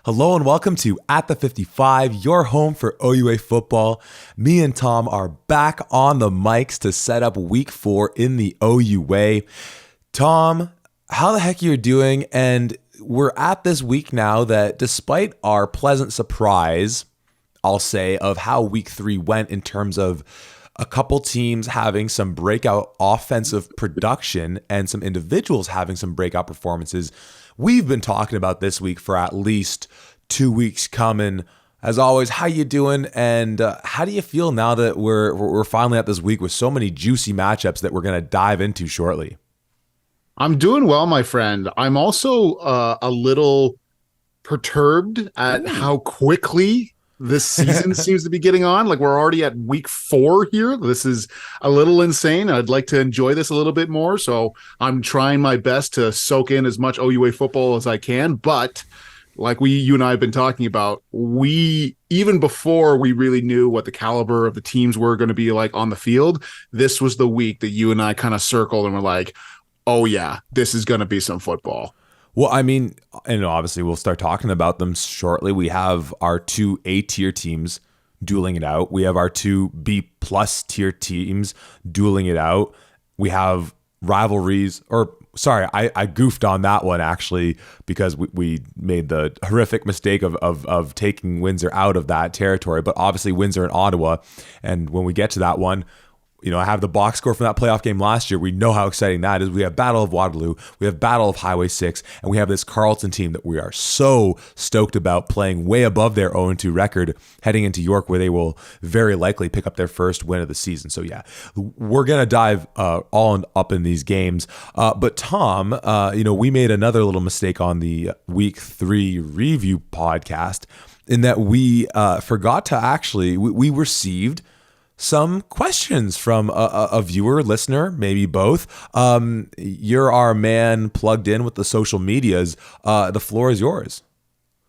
Hello and welcome to At the 55, your home for OUA football. Me and Tom are back on the mics to set up week 4 in the OUA. Tom, how the heck are you doing? And we're at this week now that despite our pleasant surprise, I'll say, of how week 3 went in terms of a couple teams having some breakout offensive production and some individuals having some breakout performances, we've been talking about this week for at least 2 weeks coming. As always, how you doing? And how do you feel now that we're finally at this week with so many juicy matchups that we're going to dive into shortly? I'm doing well, my friend. I'm also a little perturbed at Ooh. how quickly this season seems to be getting on. Like we're already at week 4 here. This is a little insane. I'd like to enjoy this a little bit more. So I'm trying my best to soak in as much OUA football as I can. But like you and I have been talking about, we even before we really knew what the caliber of the teams were going to be like on the field, this was the week that you and I kind of circled and were like, oh yeah, this is going to be some football. Well, I mean, and obviously we'll start talking about them shortly. We have our 2 A-tier teams dueling it out. We have our 2 B-plus tier teams dueling it out. We have rivalries, or sorry, I goofed on that one actually because we made the horrific mistake of taking Windsor out of that territory. But obviously Windsor and Ottawa, and when we get to that one, I have the box score from that playoff game last year. We know how exciting that is. We have Battle of Waterloo, we have Battle of Highway 6, and we have this Carleton team that we are so stoked about playing way above their 0-2 record heading into York, where they will very likely pick up their first win of the season. So yeah, we're going to dive all up in these games. But Tom, we made another little mistake on the Week 3 review podcast in that we forgot to actually, we received some questions from a viewer, listener, maybe both. You're our man plugged in with the social medias. The floor is yours.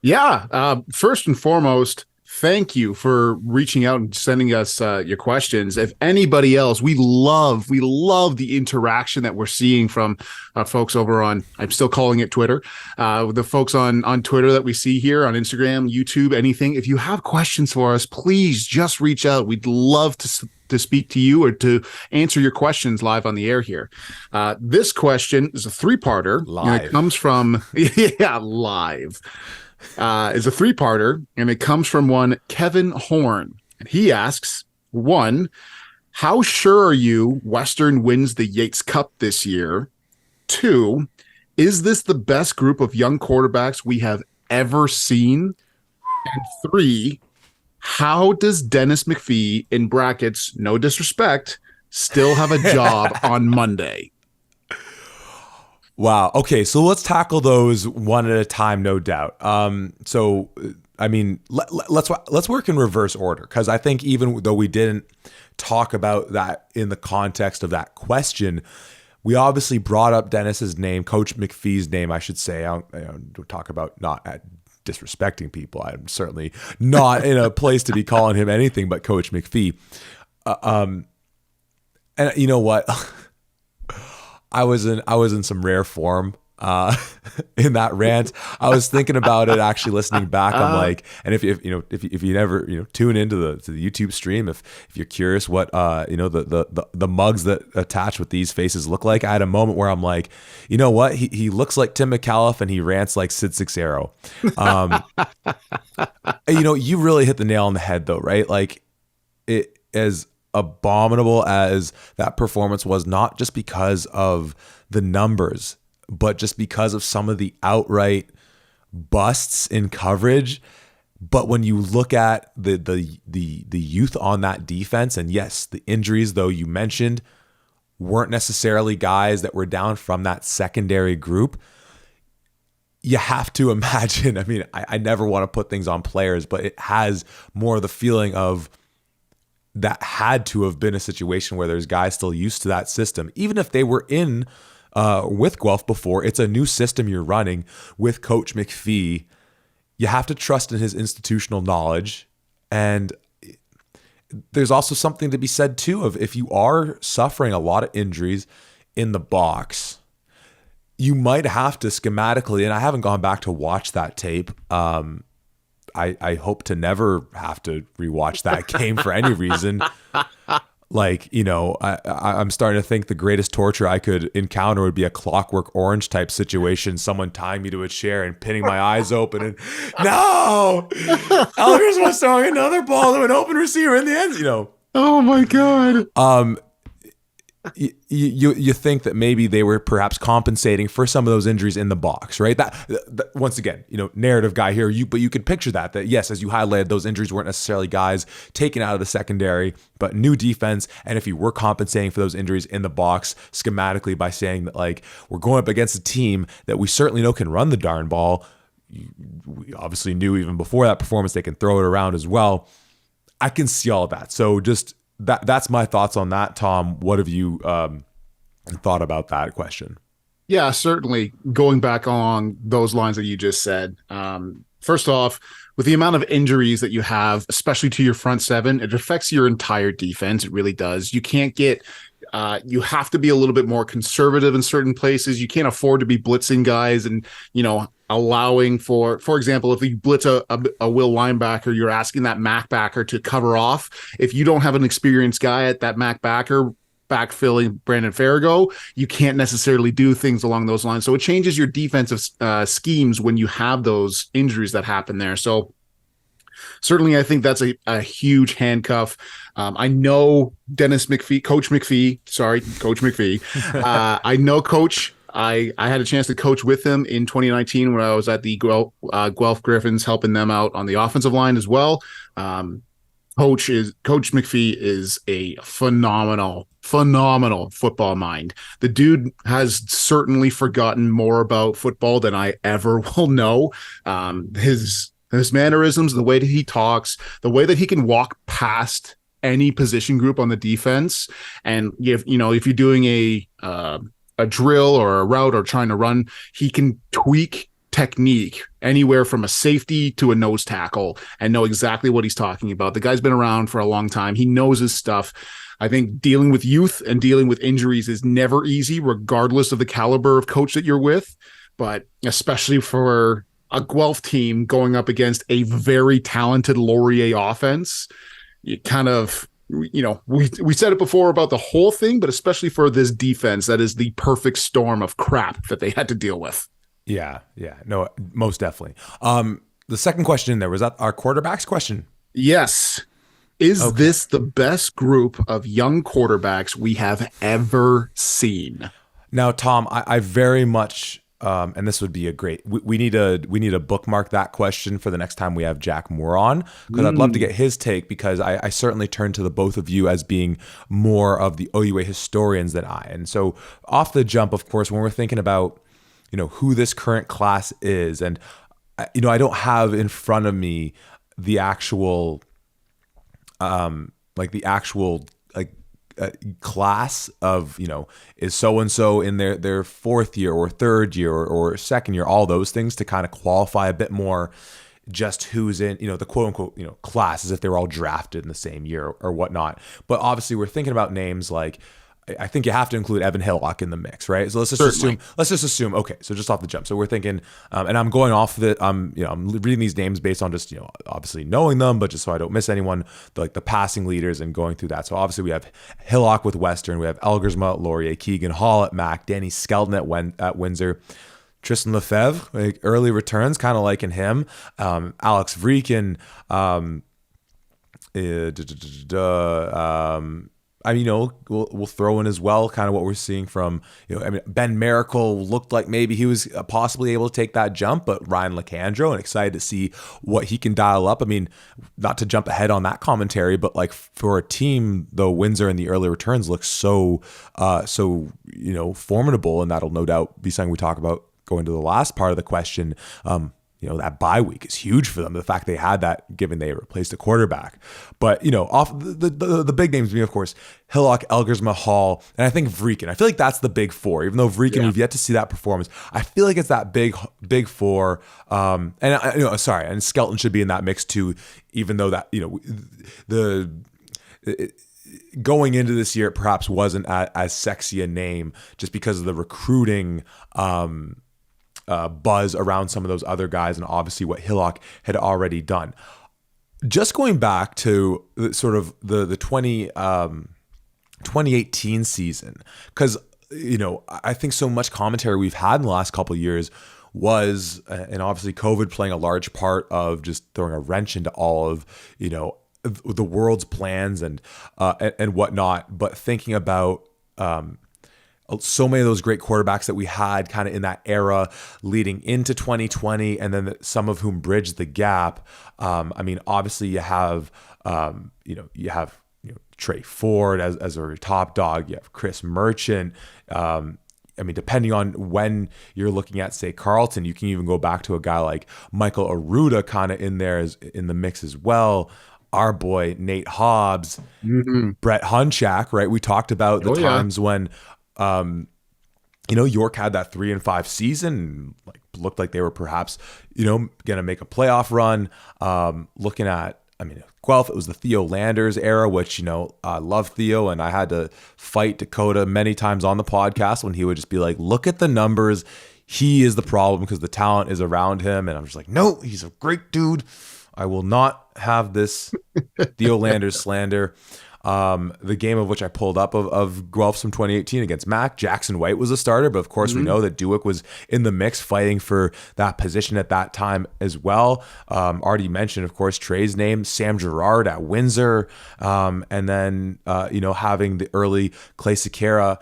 Yeah. First and foremost, thank you for reaching out and sending us your questions. If anybody else, we love the interaction that we're seeing from folks over on, I'm still calling it Twitter, the folks on Twitter that we see here on Instagram, YouTube, anything. If you have questions for us, please just reach out. We'd love to speak to you or to answer your questions live on the air here. This question is a 3-parter. Live. And it comes from, yeah, live. Is a 3-parter, and it comes from one Kevin Horn. And he asks, 1, how sure are you Western wins the Yates Cup this year? 2, is this the best group of young quarterbacks we have ever seen? And 3, how does Dennis McPhee, in brackets, no disrespect, still have a job on Monday? Wow. Okay, so let's tackle those one at a time, no doubt. So I mean, let's work in reverse order, because I think even though we didn't talk about that in the context of that question, we obviously brought up Dennis's name, Coach McPhee's name, I should say. I don't talk about not disrespecting people. I'm certainly not in a place to be calling him anything but Coach McPhee. And you know what? I was in some rare form in that rant. I was thinking about it actually listening back. I'm like, and if you never tune into the YouTube stream, if you're curious what the mugs that attach with these faces look like, I had a moment where I'm like, you know what, he looks like Tim McAuliffe and he rants like Sid Sixero. You really hit the nail on the head though, right? Like, it as abominable as that performance was, not just because of the numbers, but just because of some of the outright busts in coverage. But when you look at the youth on that defense, and yes, the injuries, though you mentioned, weren't necessarily guys that were down from that secondary group. You have to imagine, I mean, I never want to put things on players, but it has more of the feeling of that had to have been a situation where there's guys still used to that system. Even if they were in with Guelph before, it's a new system you're running with Coach McPhee. You have to trust in his institutional knowledge. And there's also something to be said too of, if you are suffering a lot of injuries in the box, you might have to schematically, and I haven't gone back to watch that tape. I hope to never have to rewatch that game for any reason. Like, I'm starting to think the greatest torture I could encounter would be a Clockwork Orange type situation. Someone tying me to a chair and pinning my eyes open and no, Elders was throwing another ball to an open receiver in the end. Oh my God. You think that maybe they were perhaps compensating for some of those injuries in the box, right? That once again, narrative guy here, but you could picture that yes, as you highlighted, those injuries weren't necessarily guys taken out of the secondary, but new defense. And if you were compensating for those injuries in the box schematically by saying that, like, we're going up against a team that we certainly know can run the darn ball. We obviously knew even before that performance they can throw it around as well. I can see all of that. So just that's my thoughts on that, Tom. What have you thought about that question? Yeah, certainly. Going back along those lines that you just said, first off, with the amount of injuries that you have, especially to your front seven, it affects your entire defense. It really does. You can't get, you have to be a little bit more conservative in certain places. You can't afford to be blitzing guys and, allowing for example, if you blitz a will linebacker, you're asking that Mac backer to cover off. If you don't have an experienced guy at that Mac backer backfilling Brandon Farrago, you can't necessarily do things along those lines. So it changes your defensive schemes when you have those injuries that happen there. So certainly I think that's a huge handcuff. I know Coach McPhee. I know Coach. I had a chance to coach with him in 2019 when I was at the Guelph Griffins, helping them out on the offensive line as well. Coach McPhee is a phenomenal football mind. The dude has certainly forgotten more about football than I ever will know. His mannerisms, the way that he talks, the way that he can walk past any position group on the defense, and if you're doing a drill or a route or trying to run, he can tweak technique anywhere from a safety to a nose tackle and know exactly what he's talking about. The guy's been around for a long time. He knows his stuff. I think dealing with youth and dealing with injuries is never easy, regardless of the caliber of coach that you're with, but especially for a Guelph team going up against a very talented Laurier offense, you kind of, we said it before about the whole thing, but especially for this defense, that is the perfect storm of crap that they had to deal with. Yeah. No, most definitely. The second question in there, was that our quarterbacks question? Yes. Is this the best group of young quarterbacks we have ever seen? Now, Tom, I very much, and this would be a great, we need to bookmark that question for the next time we have Jack Moore on, because I'd love to get his take, because I certainly turn to the both of you as being more of the OUA historians than I. And so off the jump, of course, when we're thinking about, who this current class is, and, I don't have in front of me the actual, class of, is so-and-so in their fourth year or third year or second year, all those things to kind of qualify a bit more just who's in, the quote unquote, class, as if they were all drafted in the same year or whatnot. But obviously we're thinking about names like, I think you have to include Evan Hillock in the mix, right? So let's just assume, okay, so just off the jump. So we're thinking, and I'm going off the, I'm reading these names based on just, obviously knowing them, but just so I don't miss anyone, the passing leaders and going through that. So obviously we have Hillock with Western, we have Elgersma at Laurier, Keegan Hall at Mac, Danny Skelton at Windsor, Tristan Lefebvre, like early returns, kind of liking him, Alex Vreeken, we'll throw in as well kind of what we're seeing from, Ben Miracle looked like maybe he was possibly able to take that jump, but Ryan LeCandro, and excited to see what he can dial up. I mean, not to jump ahead on that commentary, but like for a team, though, Windsor in the early returns looks so formidable, and that'll no doubt be something we talk about going to the last part of the question. That bye week is huge for them. The fact they had that, given they replaced a quarterback. But, off the big names being, of course, Hillock, Elgersma, Hall, and I think Vreeken. I feel like that's the big four, even though Vreeken, we've yet to see that performance. I feel like it's that big four. And Skelton should be in that mix too, even though that, going into this year, it perhaps wasn't as sexy a name just because of the recruiting buzz around some of those other guys, and obviously what Hillock had already done. Just going back to sort of the 2018 season, because I think so much commentary we've had in the last couple of years was, and obviously COVID playing a large part of just throwing a wrench into all of the world's plans and whatnot. But thinking about so many of those great quarterbacks that we had kind of in that era leading into 2020, and then some of whom bridged the gap. I mean, obviously you have Trey Ford as a top dog. You have Chris Merchant. I mean, depending on when you're looking at, say, Carleton, you can even go back to a guy like Michael Aruda kind of in there in the mix as well. Our boy Nate Hobbs, Brett Hunchak, right? We talked about the times when, York had that 3-5 season, like looked like they were perhaps, going to make a playoff run. Looking at, Guelph, it was the Theo Landers era, which, I love Theo, and I had to fight Dakota many times on the podcast when he would just be like, look at the numbers. He is the problem because the talent is around him. And I'm just like, no, he's a great dude. I will not have this Theo Landers slander. The game of which I pulled up of Guelph from 2018 against Mac, Jackson White was a starter, but of course we know that Dewick was in the mix fighting for that position at that time as well. Already mentioned, of course, Trey's name, Sam Gerard at Windsor, and then having the early Clay Sequeira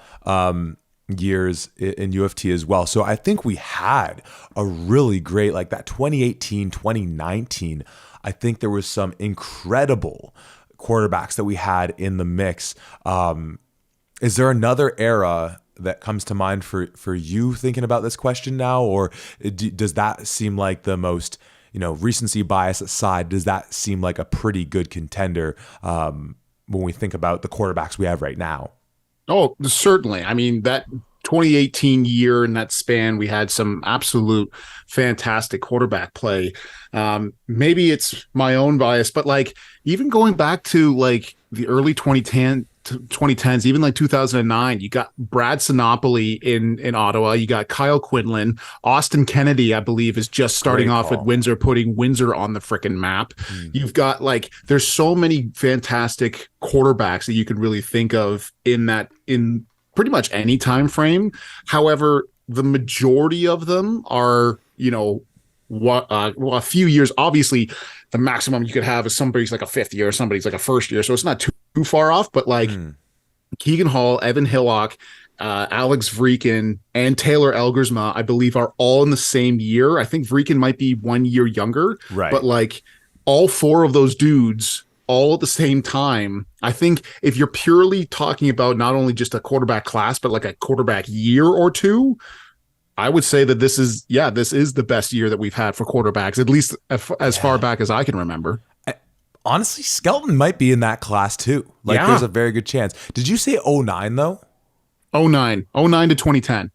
years in U of T as well. So I think we had a really great, like that 2018, 2019, I think there was some incredible quarterbacks that we had in the mix. Is there another era that comes to mind for you thinking about this question now? Or does that seem like the most, recency bias aside, does that seem like a pretty good contender when we think about the quarterbacks we have right now? Oh, certainly. I mean, that 2018 year in that span, we had some absolute fantastic quarterback play. Maybe it's my own bias, but like even going back to like the early 2010s, even like 2009, you got Brad Sinopoli in Ottawa. You got Kyle Quinlan. Austin Kennedy, I believe, is just starting off with Windsor, putting Windsor on the freaking map. You've got there's so many fantastic quarterbacks that you could really think of in pretty much any time frame. However, the majority of them are, a few years. Obviously, the maximum you could have is somebody's like a fifth year, somebody's like a first year, so it's not too far off. But like Keegan Hall, Evan Hillock, Alex Vreeken, and Taylor Elgersma, I believe, are all in the same year. I think Vreeken might be 1 year younger, right? But like all four of those dudes all at the same time. I think if you're purely talking about not only just a quarterback class, but like a quarterback year or two, I would say that this is the best year that we've had for quarterbacks, at least as far back as I can remember. Honestly, Skelton might be in that class too. There's a very good chance. Did you say 09 though? 09 to 2010.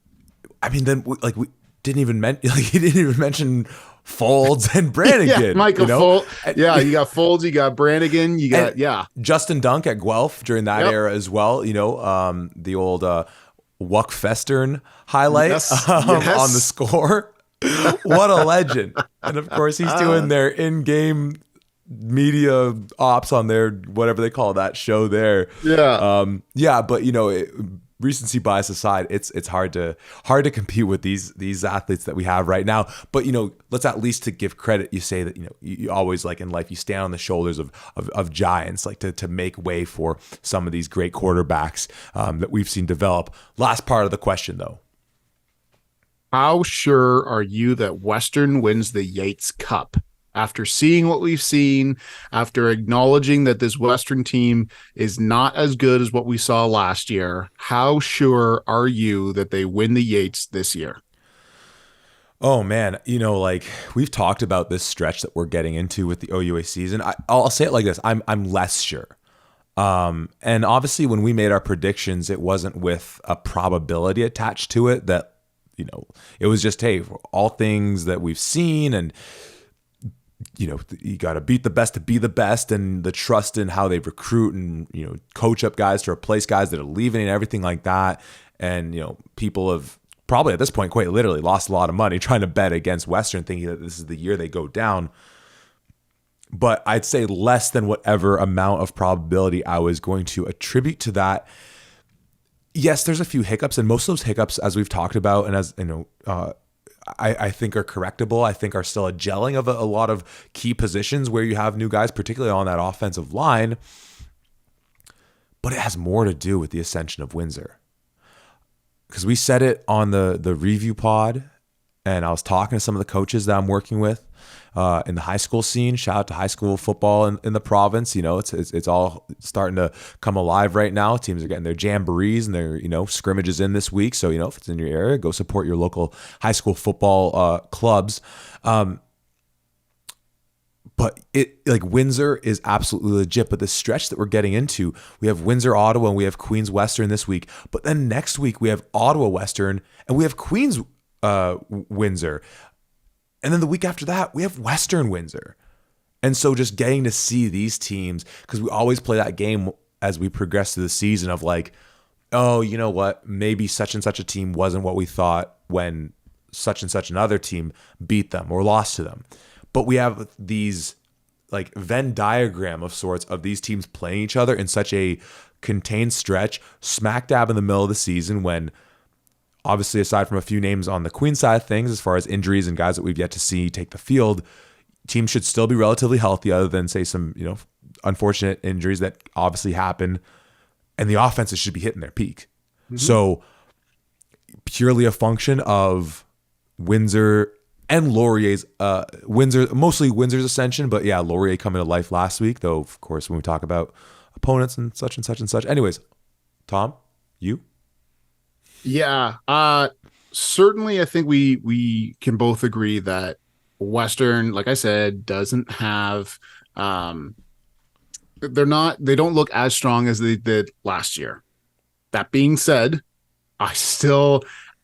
I mean, then we didn't even he didn't even mention Folds and Brannigan. Yeah, Michael Folds. Yeah, you got Folds, you got Brannigan, you got Justin Dunk at Guelph during that era as well. The old Wuck Festern highlight on the score. What a legend! And of course, he's doing their in-game media ops on their whatever they call that show there. But recency bias aside, it's hard to compete with these athletes that we have right now. But let's at least to give credit. You say that you always, like in life, you stand on the shoulders of giants, like to make way for some of these great quarterbacks that we've seen develop. Last part of the question though. How sure are you that Western wins the Yates Cup? After seeing what we've seen, after acknowledging that this Western team is not as good as what we saw last year, how sure are you that they win the Yates this year? Oh man, we've talked about this stretch that we're getting into with the OUA season. I'll say it like this: I'm less sure. And obviously, when we made our predictions, it wasn't with a probability attached to it. That it was just, hey, all things that we've seen and you got to beat the best to be the best, and the trust in how they recruit and, coach up guys to replace guys that are leaving and everything like that. And, people have probably at this point quite literally lost a lot of money trying to bet against Western, thinking that this is the year they go down. But I'd say less than whatever amount of probability I was going to attribute to that. Yes, there's a few hiccups, and most of those hiccups, as we've talked about, and as I think are correctable. I think are still a gelling of a lot of key positions where you have new guys, particularly on that offensive line. But it has more to do with the ascension of Windsor. Because we said it on the review pod, and I was talking to some of the coaches that I'm working with in the high school scene. Shout out to high school football in the province. It's all starting to come alive right now. Teams are getting their jamborees and their scrimmages in this week. So if it's in your area, go support your local high school football clubs. But Windsor is absolutely legit. But the stretch that we're getting into, we have Windsor, Ottawa, and we have Queens Western this week. But then next week we have Ottawa Western and we have Queens Windsor. And then the week after that, we have Western Windsor. And so just getting to see these teams, because we always play that game as we progress through the season of oh, you know what? Maybe such and such a team wasn't what we thought when such and such another team beat them or lost to them. But we have these Venn diagram of sorts of these teams playing each other in such a contained stretch, smack dab in the middle of the season when, obviously, aside from a few names on the Queen side of things, as far as injuries and guys that we've yet to see take the field, teams should still be relatively healthy other than, say, some, unfortunate injuries that obviously happen. And the offenses should be hitting their peak. Mm-hmm. So purely a function of Windsor and Laurier's, mostly Windsor's ascension, but yeah, Laurier coming to life last week, though, of course, when we talk about opponents and such and such and such. Anyways, Tom, you? Yeah, certainly. I think we can both agree that Western, like I said, doesn't have. They don't look as strong as they did last year. That being said,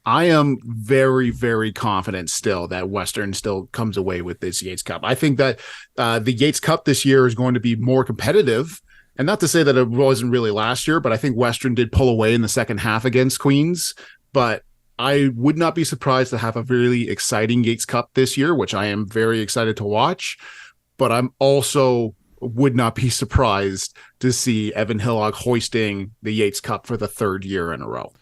I am very, very confident still that Western still comes away with this Yates Cup. I think that the Yates Cup this year is going to be more competitive. And not to say that it wasn't really last year, but I think Western did pull away in the second half against Queens. But I would not be surprised to have a really exciting Yates Cup this year, which I am very excited to watch. But I'm also would not be surprised to see Evan Hillock hoisting the Yates Cup for the third year in a row.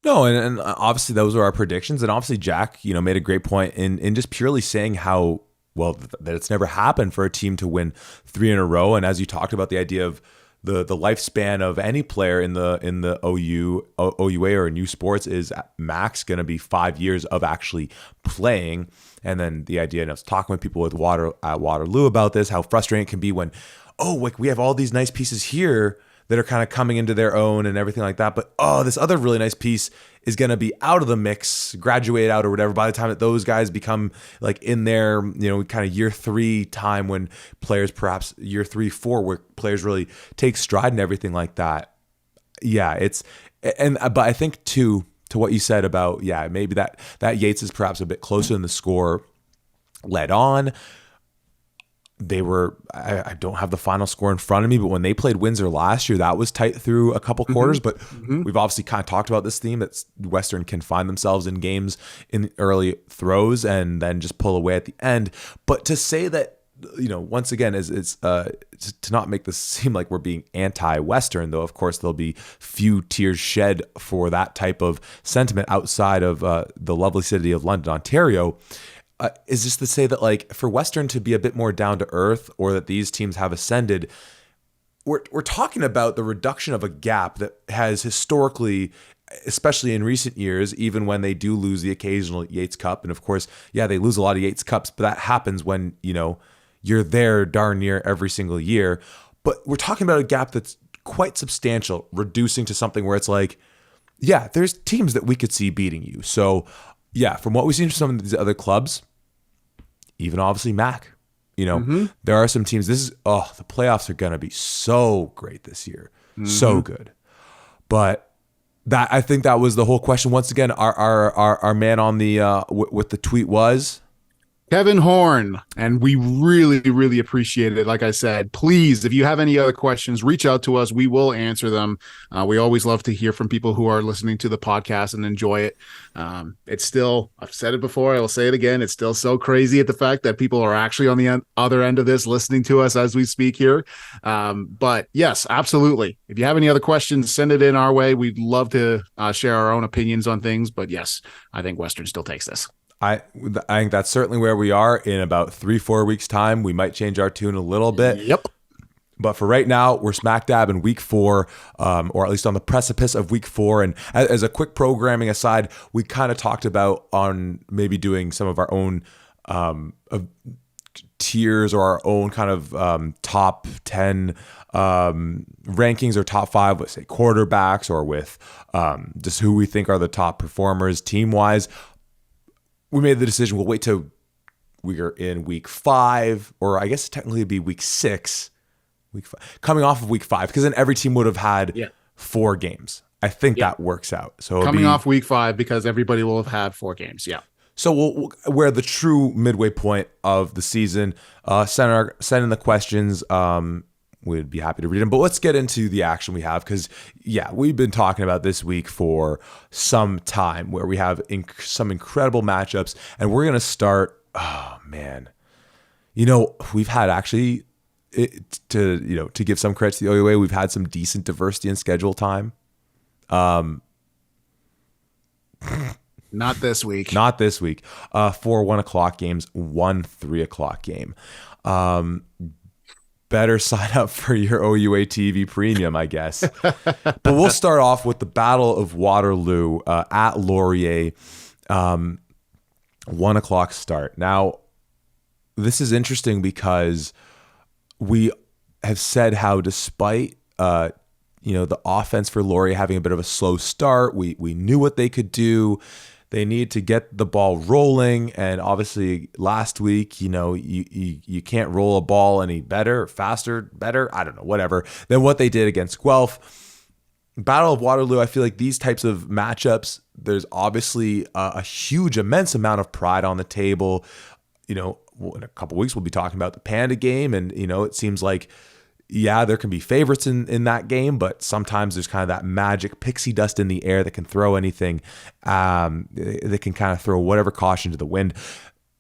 No, and obviously those are our predictions. And obviously Jack, made a great point in just purely saying how, well, that it's never happened for a team to win 3 in a row. And as you talked about the idea of the lifespan of any player in the OUA or in U Sports is max going to be 5 years of actually playing. And then the idea, and I was talking with people at Waterloo about this, how frustrating it can be when, we have all these nice pieces here that are kind of coming into their own and everything like that. But, this other really nice piece is going to be out of the mix, graduate out or whatever, by the time that those guys become in their, kind of year 3 time when players, perhaps year 3, 4, where players really take stride and everything like that. Yeah, but I think too, to what you said about, maybe that Yates is perhaps a bit closer than the score led on. They were, I don't have the final score in front of me, but when they played Windsor last year, that was tight through a couple quarters. But we've obviously kind of talked about this theme that Western can find themselves in games in early throws and then just pull away at the end. But to say that, once again, is to not make this seem like we're being anti-Western, though, of course, there'll be few tears shed for that type of sentiment outside of the lovely city of London, Ontario. Is just to say that, for Western to be a bit more down to earth, or that these teams have ascended, we're talking about the reduction of a gap that has historically, especially in recent years, even when they do lose the occasional Yates Cup, and of course, they lose a lot of Yates Cups, but that happens when, you're there darn near every single year. But we're talking about a gap that's quite substantial, reducing to something where it's there's teams that we could see beating you. So, from what we've seen from some of these other clubs, even obviously Mac, there are some teams. The playoffs are going to be so great this year. So good. But I think that was the whole question. Once again, our man on the, with the tweet was, Kevin Horn, and we really, really appreciate it. Like I said, please, if you have any other questions, reach out to us. We will answer them. We always love to hear from people who are listening to the podcast and enjoy it. It's still, I've said it before, I will say it again. It's still so crazy at the fact that people are actually on the other end of this listening to us as we speak here. But yes, absolutely. If you have any other questions, send it in our way. We'd love to share our own opinions on things. But yes, I think Western still takes this. I think that's certainly where we are. In about 3-4 weeks time, we might change our tune a little bit. Yep. But for right now, we're smack dab in week 4, or at least on the precipice of week 4. And as a quick programming aside, we kind of talked about on maybe doing some of our own tiers or our own kind of top 10 rankings or top 5 with, say, quarterbacks, or with just who we think are the top performers team-wise. We made the decision we'll wait till we are in week 5, or I guess technically it'd be week 6, coming off of week 5, because then every team would have had 4 games. I think that works out. So coming off week 5, because everybody will have had 4 games. Yeah. So we're the true midway point of the season. Send in the questions. We'd be happy to read them. But let's get into the action we have, because, we've been talking about this week for some time, where we have some incredible matchups. And we're going to start, oh, man. We've had actually, to give some credit to the OUA, we've had some decent diversity in schedule time. Not this week. 4 1 o'clock games, 1 3 o'clock game. Better sign up for your OUA TV premium, I guess. But we'll start off with the Battle of Waterloo at Laurier, 1 o'clock start. Now, this is interesting because we have said how, despite the offense for Laurier having a bit of a slow start, we knew what they could do. They need to get the ball rolling, and obviously last week, you can't roll a ball any better, faster, better, I don't know, whatever, than what they did against Guelph. Battle of Waterloo, I feel like these types of matchups, there's obviously a huge, immense amount of pride on the table. In a couple weeks, we'll be talking about the Panda game, and, it seems like, there can be favorites in that game, but sometimes there's kind of that magic pixie dust in the air that can throw anything, that can kind of throw whatever caution to the wind.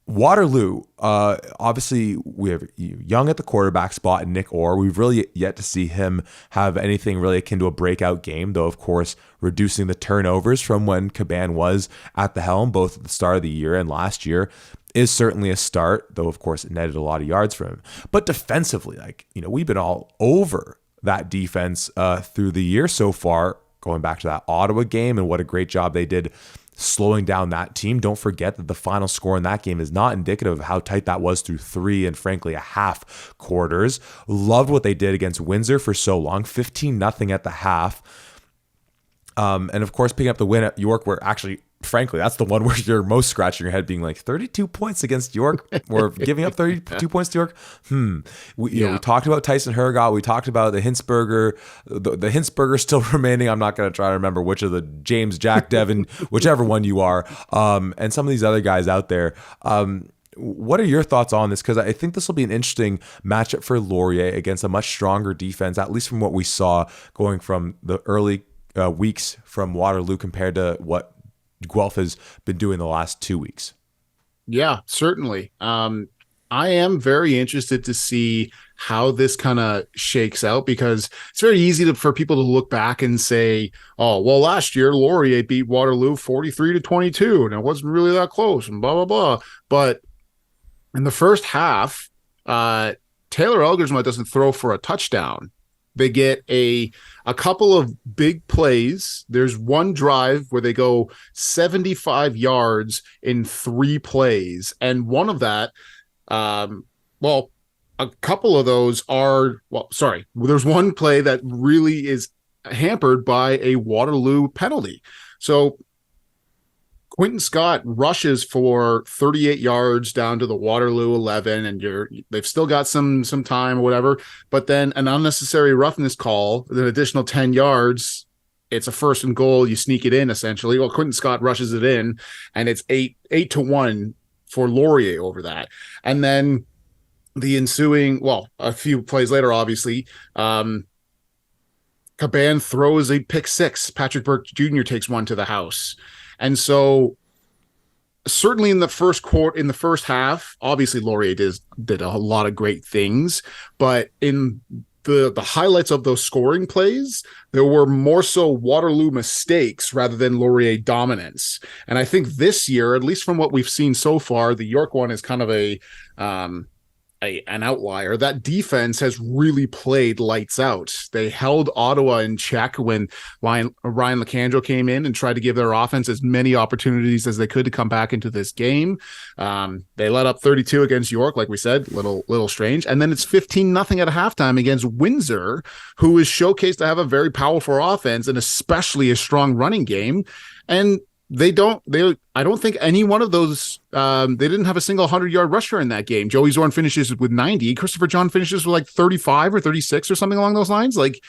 Waterloo, obviously, we have Young at the quarterback spot and Nick Orr. We've really yet to see him have anything really akin to a breakout game, though, of course, reducing the turnovers from when Caban was at the helm, both at the start of the year and last year, is certainly a start, though, of course, it netted a lot of yards for him. But defensively, we've been all over that defense through the year so far, going back to that Ottawa game and what a great job they did slowing down that team. Don't forget that the final score in that game is not indicative of how tight that was through 3 and, frankly, a half quarters. Loved what they did against Windsor for so long, 15-0 at the half. And, of course, picking up the win at York, where actually, frankly, that's the one where you're most scratching your head, being like 32 points against York, or giving up 32 points to York. We talked about Tyson Hergott. We talked about the Hinsberger. The Hinsberger still remaining. I'm not going to try to remember which of the James, Jack, Devin, whichever one you are, and some of these other guys out there. What are your thoughts on this? Because I think this will be an interesting matchup for Laurier against a much stronger defense, at least from what we saw going from the early weeks from Waterloo compared to what Guelph has been doing the last 2 weeks. Yeah, certainly. I am very interested to see how this kind of shakes out, because it's very easy for people to look back and say, oh, well, last year Laurier beat Waterloo 43-22 and it wasn't really that close and blah, blah, blah. But in the first half, Taylor Elgersma doesn't throw for a touchdown. They get a couple of big plays. There's one drive where they go 75 yards in 3 plays. And one of that, a couple of those are, there's one play that really is hampered by a Waterloo penalty. So Quentin Scott rushes for 38 yards down to the Waterloo 11, and they've still got some time or whatever. But then an unnecessary roughness call, an additional 10 yards. It's a 1st and goal. You sneak it in essentially. Well, Quentin Scott rushes it in, and it's 8-1 for Laurier over that. And then the ensuing, well, a few plays later, obviously, Caban throws a pick six. Patrick Burke Jr. takes one to the house. And so certainly in the first half, obviously Laurier did a lot of great things, but in the highlights of those scoring plays, there were more so Waterloo mistakes rather than Laurier dominance. And I think this year, at least from what we've seen so far, the York one is kind of an outlier. That defense has really played lights out. They held Ottawa in check when Ryan Lecandro came in and tried to give their offense as many opportunities as they could to come back into this game. They let up 32 against York, like we said, little strange. And then it's 15-0 at halftime against Windsor, who is showcased to have a very powerful offense and especially a strong running game. And I don't think any one of those, they didn't have a single 100-yard rusher in that game. Joey Zorn finishes with 90. Christopher John finishes with like 35 or 36 or something along those lines. Like,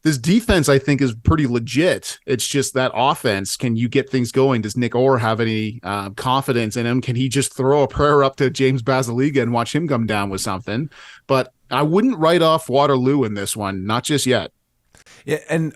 this defense, I think, is pretty legit. It's just that offense. Can you get things going? Does Nick Orr have any confidence in him? Can he just throw a prayer up to James Basiliga and watch him come down with something? But I wouldn't write off Waterloo in this one, not just yet. Yeah, and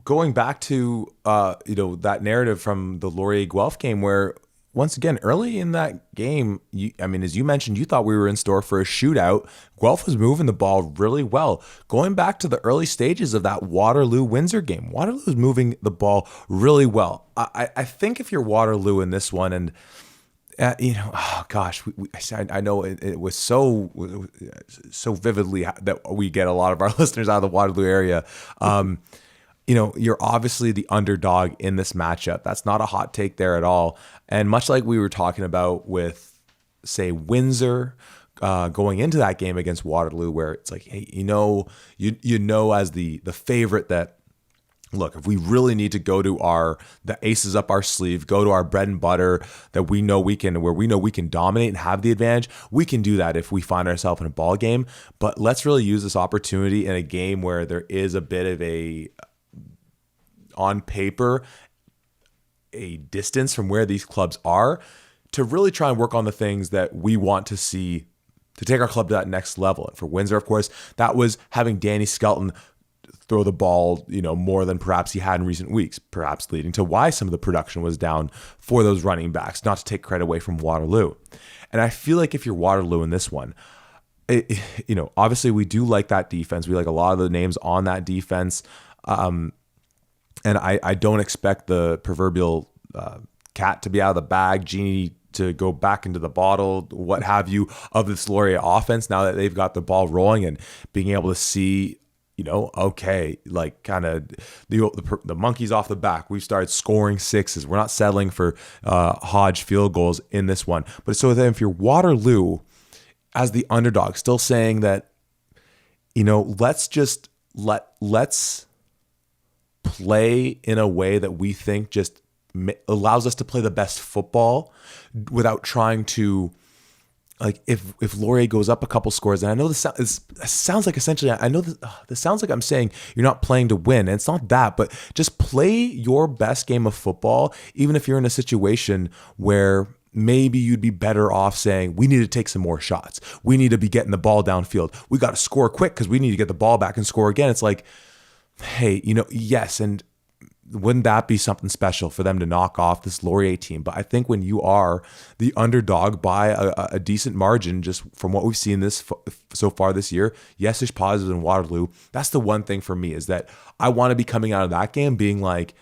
going back to that narrative from the Laurier Guelph game, where once again early in that game, as you mentioned, you thought we were in store for a shootout. Guelph was moving the ball really well. Going back to the early stages of that Waterloo Windsor game, Waterloo was moving the ball really well. I think if you're Waterloo in this one, and oh gosh, I know it was so vividly that we get a lot of our listeners out of the Waterloo area. You're obviously the underdog in this matchup. That's not a hot take there at all. And much like we were talking about with, say, Windsor going into that game against Waterloo, where it's like, hey, as the favorite that, look, if we really need to go to the aces up our sleeve, go to our bread and butter that we know we can dominate and have the advantage, we can do that if we find ourselves in a ball game. But let's really use this opportunity in a game where there is a bit of on paper, a distance from where these clubs are, to really try and work on the things that we want to see to take our club to that next level. And for Windsor, of course, that was having Danny Skelton throw the ball, more than perhaps he had in recent weeks, perhaps leading to why some of the production was down for those running backs, not to take credit away from Waterloo. And I feel like if you're Waterloo in this one, obviously we do like that defense. We like a lot of the names on that defense. And I don't expect the proverbial cat to be out of the bag, genie to go back into the bottle, what have you, of this Laurier offense now that they've got the ball rolling and being able to see, okay, like kind of the monkey's off the back. We've started scoring sixes. We're not settling for Hodge field goals in this one. But so then if you're Waterloo as the underdog, still saying that, let's play in a way that we think just allows us to play the best football without trying to, like, if Laurier goes up a couple scores, and I know this sounds like essentially, I know this sounds like I'm saying you're not playing to win, and it's not that, but just play your best game of football, even if you're in a situation where maybe you'd be better off saying, we need to take some more shots. We need to be getting the ball downfield. We got to score quick because we need to get the ball back and score again. It's like, hey, yes, and wouldn't that be something special for them to knock off this Laurier team? But I think when you are the underdog by a decent margin, just from what we've seen so far this year, yes, there's positives in Waterloo. That's the one thing for me, is that I want to be coming out of that game being like,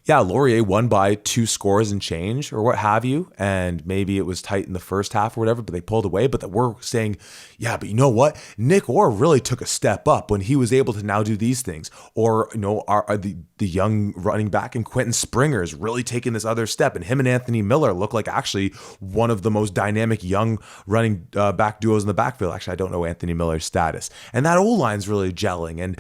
yeah, Laurier won by 2 scores and change or what have you, and maybe it was tight in the first half or whatever, but they pulled away. But that we're saying, yeah, but you know what? Nick Orr really took a step up when he was able to now do these things. Or, the young running back and Quentin Springer is really taking this other step, and him and Anthony Miller look like actually one of the most dynamic young running back duos in the backfield. Actually, I don't know Anthony Miller's status. And that O-line's really gelling, and,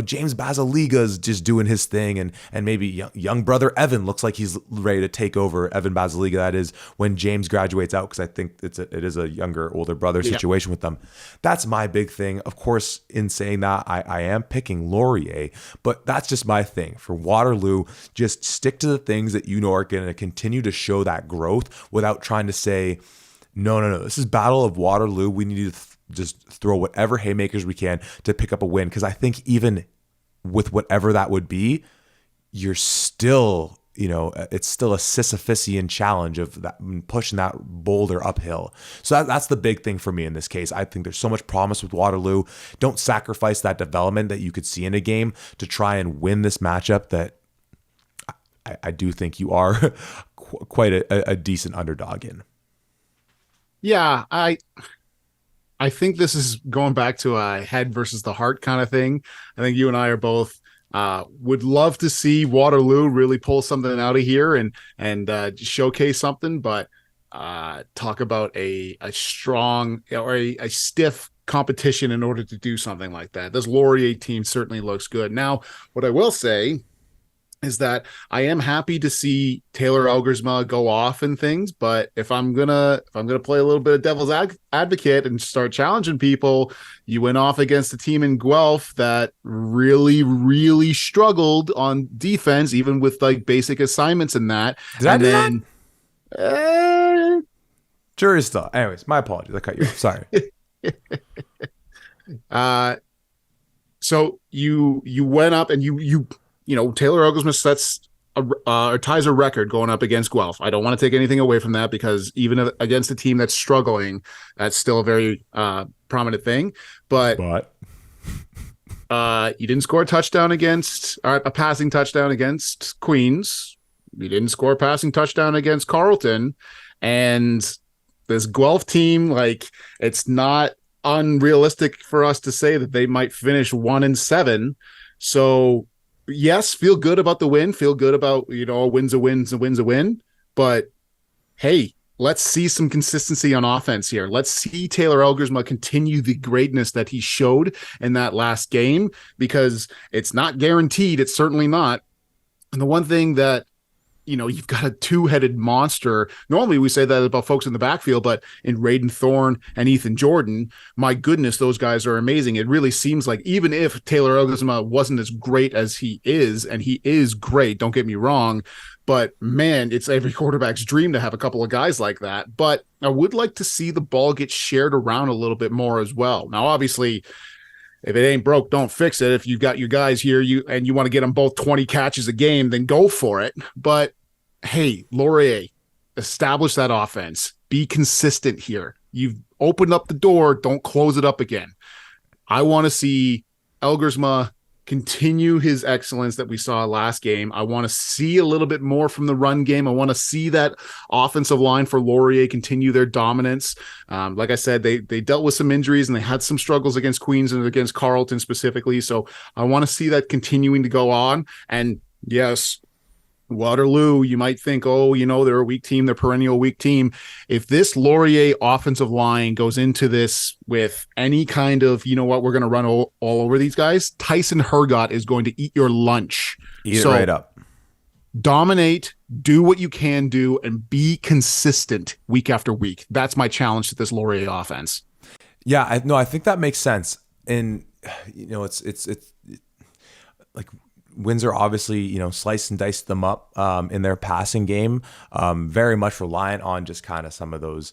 James Basiliga's just doing his thing, and maybe young brother Evan looks like he's ready to take over. Evan Basiliga, that is, when James graduates out, because I think it is a younger, older brother situation with them. That's my big thing. Of course, in saying that, I am picking Laurier, but that's just my thing. For Waterloo, just stick to the things that you know are going to continue to show that growth without trying to say, no, this is Battle of Waterloo. We need to just throw whatever haymakers we can to pick up a win, because I think even with whatever that would be, you're still, it's still a Sisyphusian challenge of that, pushing that boulder uphill. So that's the big thing for me in this case. I think there's so much promise with Waterloo. Don't sacrifice that development that you could see in a game to try and win this matchup that I do think you are quite a decent underdog in. Yeah, I think this is going back to a head versus the heart kind of thing. I think you and I are both would love to see Waterloo really pull something out of here and showcase something, but talk about a strong or a stiff competition in order to do something like that. This Laurier team certainly looks good. Now, what I will say is that I am happy to see Taylor Elgersma go off and things, but if I'm gonna play a little bit of devil's advocate and start challenging people, you went off against a team in Guelph that really, really struggled on defense, even with like basic assignments and that. Did I do that? Jury's still. Anyways, my apologies. I cut you off. Sorry. So you went up and you Taylor Elgersma sets or ties a record going up against Guelph. I don't want to take anything away from that, because even against a team that's struggling, that's still a very prominent thing. But you didn't score a passing touchdown against Queens. You didn't score a passing touchdown against Carleton. And this Guelph team, like, it's not unrealistic for us to say that they might finish 1-7. So yes, feel good about the win. Feel good about, a win's a win. But hey, let's see some consistency on offense here. Let's see Taylor Elgersma continue the greatness that he showed in that last game, because it's not guaranteed. It's certainly not. And the one thing that, you've got a two-headed monster. Normally we say that about folks in the backfield, but in Raiden Thorne and Ethan Jordan, my goodness, those guys are amazing. It really seems like even if Taylor Elgersma wasn't as great as he is, and he is great, don't get me wrong, but man, it's every quarterback's dream to have a couple of guys like that. But I would like to see the ball get shared around a little bit more as well. Now, obviously, if it ain't broke, don't fix it. If you've got your guys here and you want to get them both 20 catches a game, then go for it. But hey, Laurier, establish that offense. Be consistent here. You've opened up the door. Don't close it up again. I want to see Elgersma continue his excellence that we saw last game. I want to see a little bit more from the run game. I want to see that offensive line for Laurier continue their dominance. Like I said, they dealt with some injuries and they had some struggles against Queens and against Carleton specifically. So I want to see that continuing to go on. And yes, Waterloo, you might think, they're a weak team, they're a perennial weak team. If this Laurier offensive line goes into this with any kind of, we're going to run all over these guys, Tyson Hergott is going to eat your lunch. Eat it right up. Dominate, do what you can do, and be consistent week after week. That's my challenge to this Laurier offense. Yeah, I think that makes sense. And, it's like, Windsor obviously, sliced and diced them up in their passing game, very much reliant on just kind of some of those,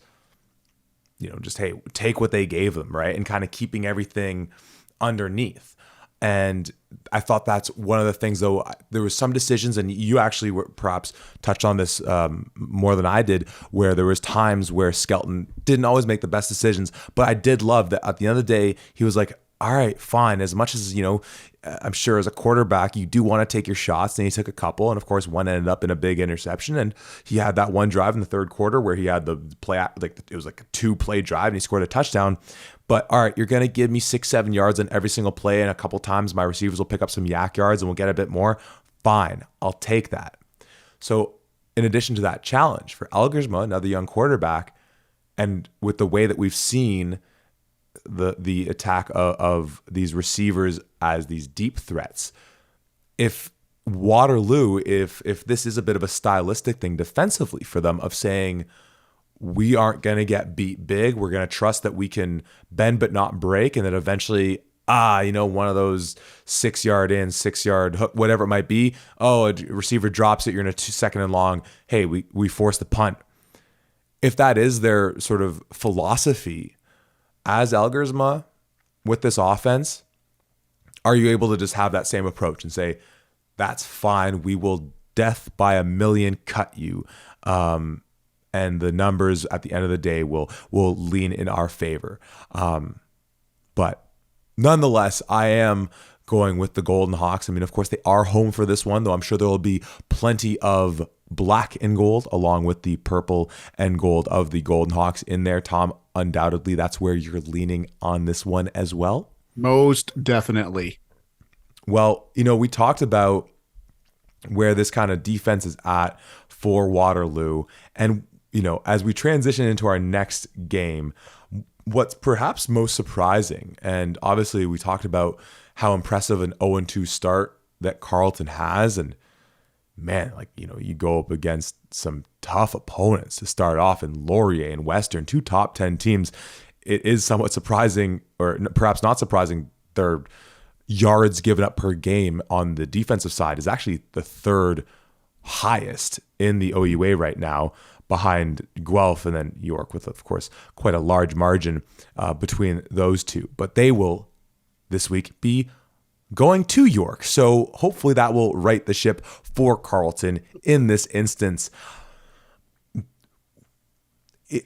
just, hey, take what they gave them, right? And kind of keeping everything underneath. And I thought that's one of the things, though, there was some decisions, and you actually perhaps touched on this more than I did, where there was times where Skelton didn't always make the best decisions, but I did love that at the end of the day, he was like, all right, fine. As much as, I'm sure as a quarterback, you do want to take your shots. And he took a couple. And of course, one ended up in a big interception. And he had that one drive in the third quarter where he had the play, it was like a 2-play drive and he scored a touchdown. But all right, you're going to give me 6-7 yards on every single play. And a couple times my receivers will pick up some yak yards and we'll get a bit more. Fine. I'll take that. So in addition to that challenge for Elgersma, another young quarterback, and with the way that we've seen the attack of these receivers as these deep threats, if Waterloo, if this is a bit of a stylistic thing defensively for them of saying we aren't going to get beat big, we're going to trust that we can bend but not break, and then eventually one of those 6 yard in, 6 yard hook, whatever it might be. Oh, a receiver drops it, you're in a 2 second and long. Hey, we force the punt. If that is their sort of philosophy as Elgersma with this offense, are you able to just have that same approach and say, that's fine, we will death by a million cut you, and the numbers at the end of the day will lean in our favor. But nonetheless, I am going with the Golden Hawks. I mean, of course, they are home for this one, though I'm sure there will be plenty of black and gold along with the purple and gold of the Golden Hawks in there. Tom, undoubtedly, that's where you're leaning on this one as well. Most definitely. Well, we talked about where this kind of defense is at for Waterloo. And, as we transition into our next game, what's perhaps most surprising, and obviously we talked about how impressive an 0-2 start that Carleton has. And man, you go up against some tough opponents to start off in Laurier and Western, 2 top 10 teams. It is somewhat surprising, or perhaps not surprising, their yards given up per game on the defensive side is actually the 3rd highest in the OUA right now, behind Guelph and then York, with, of course, quite a large margin between those two. But they will, this week, be going to York. So hopefully that will right the ship for Carleton in this instance.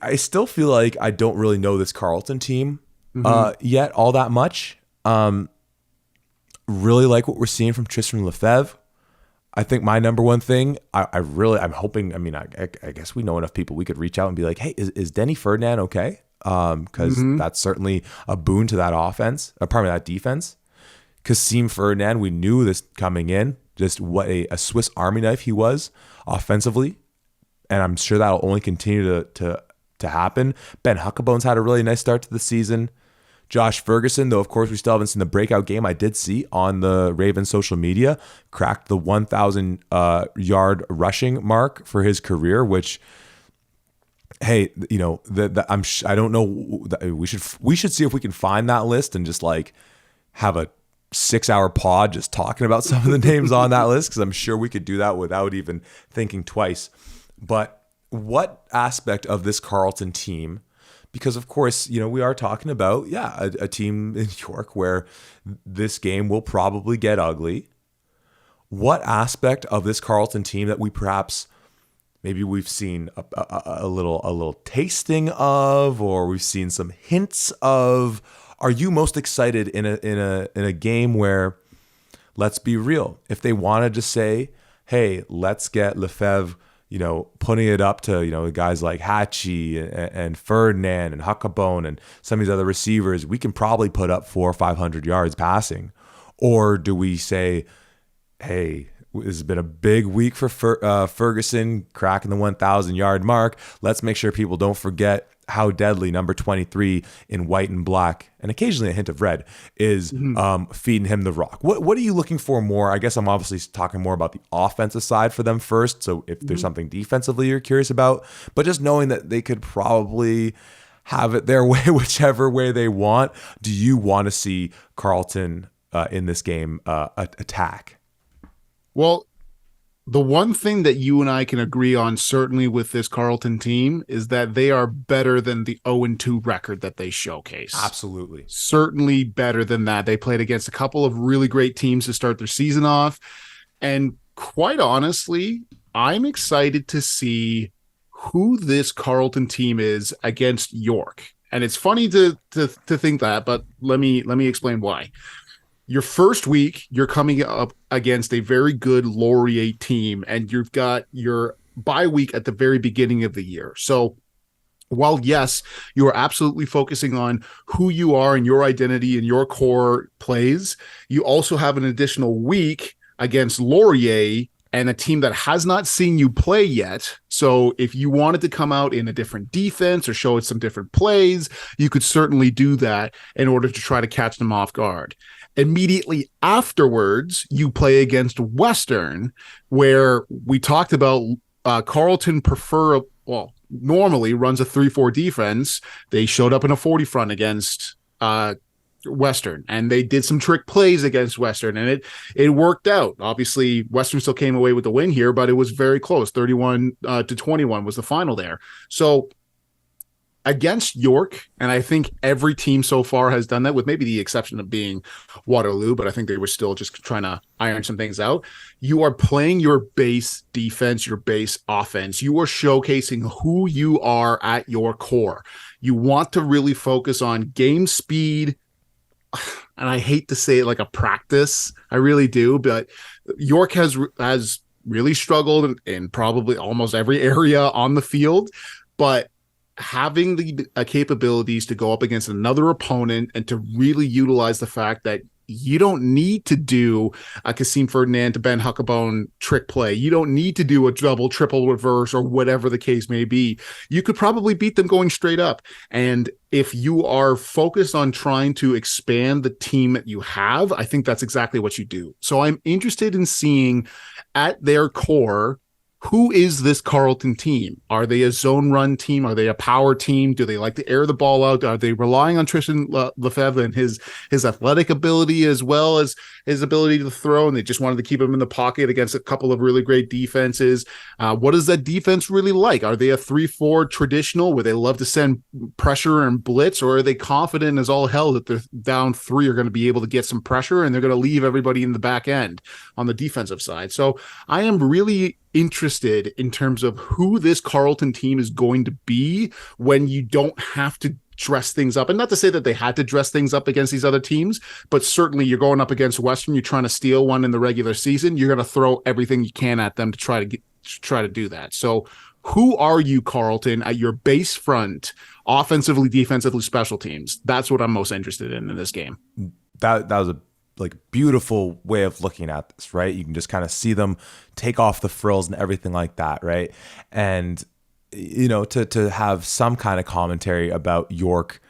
I still feel like I don't really know this Carleton team yet all that much. Really like what we're seeing from Tristan Lefebvre. I think my number one thing, I'm hoping, I guess we know enough people, we could reach out and be like, hey, is Denny Ferdinand okay? Because that's certainly a boon to that offense, that defense. Kasim Ferdinand, we knew this coming in, just what a Swiss Army knife he was offensively. And I'm sure that'll only continue to happen. Ben Huckabone's had a really nice start to the season. Josh Ferguson, though, of course, we still haven't seen the breakout game. I did see on the Ravens social media, cracked the 1,000 yard rushing mark for his career, which, hey, I don't know. We should see if we can find that list and just have a 6-hour pod just talking about some of the names on that list, because I'm sure we could do that without even thinking twice. But what aspect of this Carleton team? Because, of course, we are talking about, a team in York where this game will probably get ugly. What aspect of this Carleton team that we perhaps, maybe we've seen a little tasting of, or we've seen some hints of, are you most excited in a game where, let's be real, if they wanted to say, hey, let's get Lefebvre, putting it up to, guys like Hatchie and Ferdinand and Huckabone and some of these other receivers, we can probably put up 400 or 500 yards passing? Or do we say, hey, this has been a big week for Ferguson, cracking the 1,000 yard mark. Let's make sure people don't forget how deadly number 23 in white and black, and occasionally a hint of red, is feeding him the rock. What are you looking for more? I guess I'm obviously talking more about the offensive side for them first. So if there's something defensively you're curious about, but just knowing that they could probably have it their way, whichever way they want. Do you want to see Carleton in this game attack? Well, the one thing that you and I can agree on, certainly with this Carleton team, is that they are better than the 0-2 record that they showcase. Absolutely. Certainly better than that. They played against a couple of really great teams to start their season off. And quite honestly, I'm excited to see who this Carleton team is against York. And it's funny to think that, but let me explain why. Your first week, you're coming up against a very good Laurier team, and you've got your bye week at the very beginning of the year. So while, yes, you are absolutely focusing on who you are and your identity and your core plays, you also have an additional week against Laurier and a team that has not seen you play yet. So if you wanted to come out in a different defense or show it some different plays, you could certainly do that in order to try to catch them off guard. Immediately afterwards, you play against Western, where we talked about Carleton normally runs a 3-4 defense. They showed up in a 40 front against Western, and they did some trick plays against Western, and it worked out. Obviously, Western still came away with the win here, but it was very close. 31-21 was the final there. So against York, and I think every team so far has done that, with maybe the exception of being Waterloo, but I think they were still just trying to iron some things out. You are playing your base defense, your base offense. You are showcasing who you are at your core. You want to really focus on game speed, and I hate to say it like a practice, I really do, but York has really struggled in probably almost every area on the field, but having the capabilities to go up against another opponent and to really utilize the fact that you don't need to do a Kasim Ferdinand to Ben Huckabone trick play. You don't need to do a double, triple reverse or whatever the case may be. You could probably beat them going straight up. And if you are focused on trying to expand the team that you have, I think that's exactly what you do. So I'm interested in seeing at their core, who is this Carleton team? Are they a zone run team? Are they a power team? Do they like to air the ball out? Are they relying on Tristan Lefebvre and his athletic ability as well as his ability to throw? And they just wanted to keep him in the pocket against a couple of really great defenses. What is that defense really like? Are they a 3-4 traditional where they love to send pressure and blitz, or are they confident as all hell that they're down 3 are going to be able to get some pressure and they're going to leave everybody in the back end on the defensive side? So I am really interested in terms of who this Carleton team is going to be when you don't have to dress things up. And not to say that they had to dress things up against these other teams, but certainly you're going up against Western, you're trying to steal one in the regular season, you're going to throw everything you can at them to try to do that. So who are you, Carleton, at your base front, offensively, defensively, special teams? That's what I'm most interested in this game. That was a beautiful way of looking at this, right? You can just kind of see them take off the frills and everything like that, right? And to have some kind of commentary about York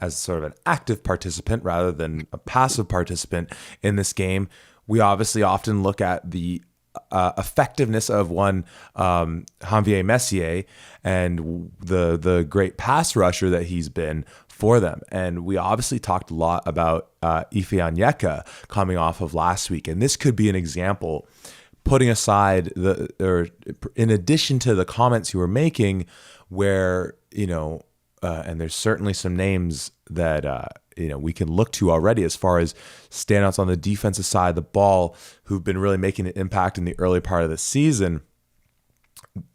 as sort of an active participant rather than a passive participant in this game, we obviously often look at the effectiveness of one Janvier Messier and the great pass rusher that he's been for them. And we obviously talked a lot about Ife Onyeka coming off of last week. And this could be an example, putting aside in addition to the comments you were making, where, and there's certainly some names that, we can look to already as far as standouts on the defensive side of the ball who've been really making an impact in the early part of the season.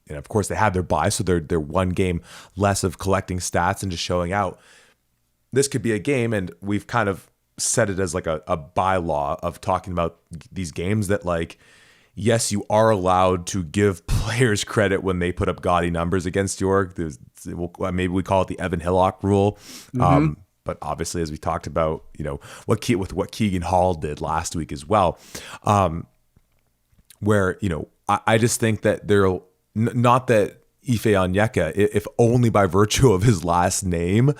And of course they had their bye, so they're one game less of collecting stats and just showing out. This could be a game, and we've kind of set it as like a bylaw of talking about these games that, like, yes, you are allowed to give players credit when they put up gaudy numbers against York. Maybe we call it the Evan Hillock rule. Mm-hmm. But obviously, as we talked about, what Keegan Hall did last week as well, where, I just think that not that Ife Onyeka, if only by virtue of his last name,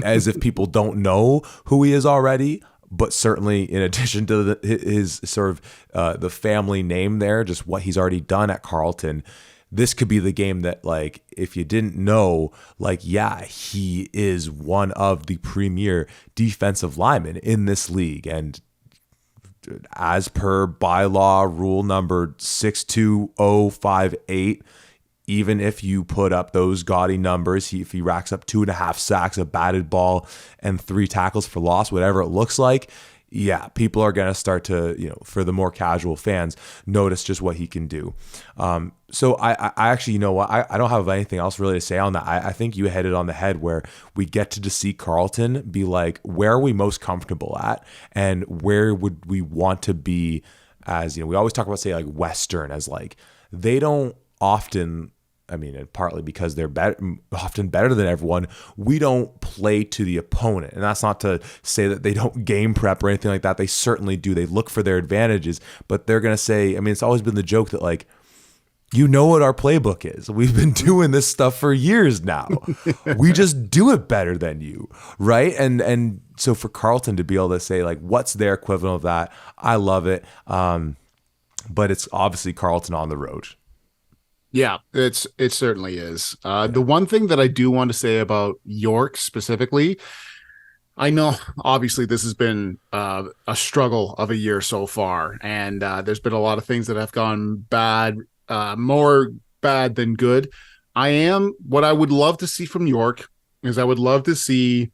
as if people don't know who he is already, but certainly in addition to his sort of the family name there, just what he's already done at Carleton, this could be the game that, like, if you didn't know, like, yeah, he is one of the premier defensive linemen in this league. And as per bylaw rule number 62058, even if you put up those gaudy numbers, if he racks up 2.5 sacks, a batted ball, and 3 tackles for loss, whatever it looks like, yeah, people are going to start to, for the more casual fans, notice just what he can do. So I actually, I don't have anything else really to say on that. I think you hit it on the head, where we get to see Carleton be like, where are we most comfortable at, and where would we want to be as, we always talk about, say, like Western, as like, they don't often, and partly because they're often better than everyone, we don't play to the opponent. And that's not to say that they don't game prep or anything like that. They certainly do. They look for their advantages, but they're going to say, it's always been the joke that, like, what our playbook is. We've been doing this stuff for years now. We just do it better than you, right? And so for Carleton to be able to say like, what's their equivalent of that? I love it. But it's obviously Carleton on the road. Yeah, it certainly is. The one thing that I do want to say about York specifically, I know obviously this has been a struggle of a year so far, and there's been a lot of things that have gone bad, more bad than good. What I would love to see from York is I would love to see,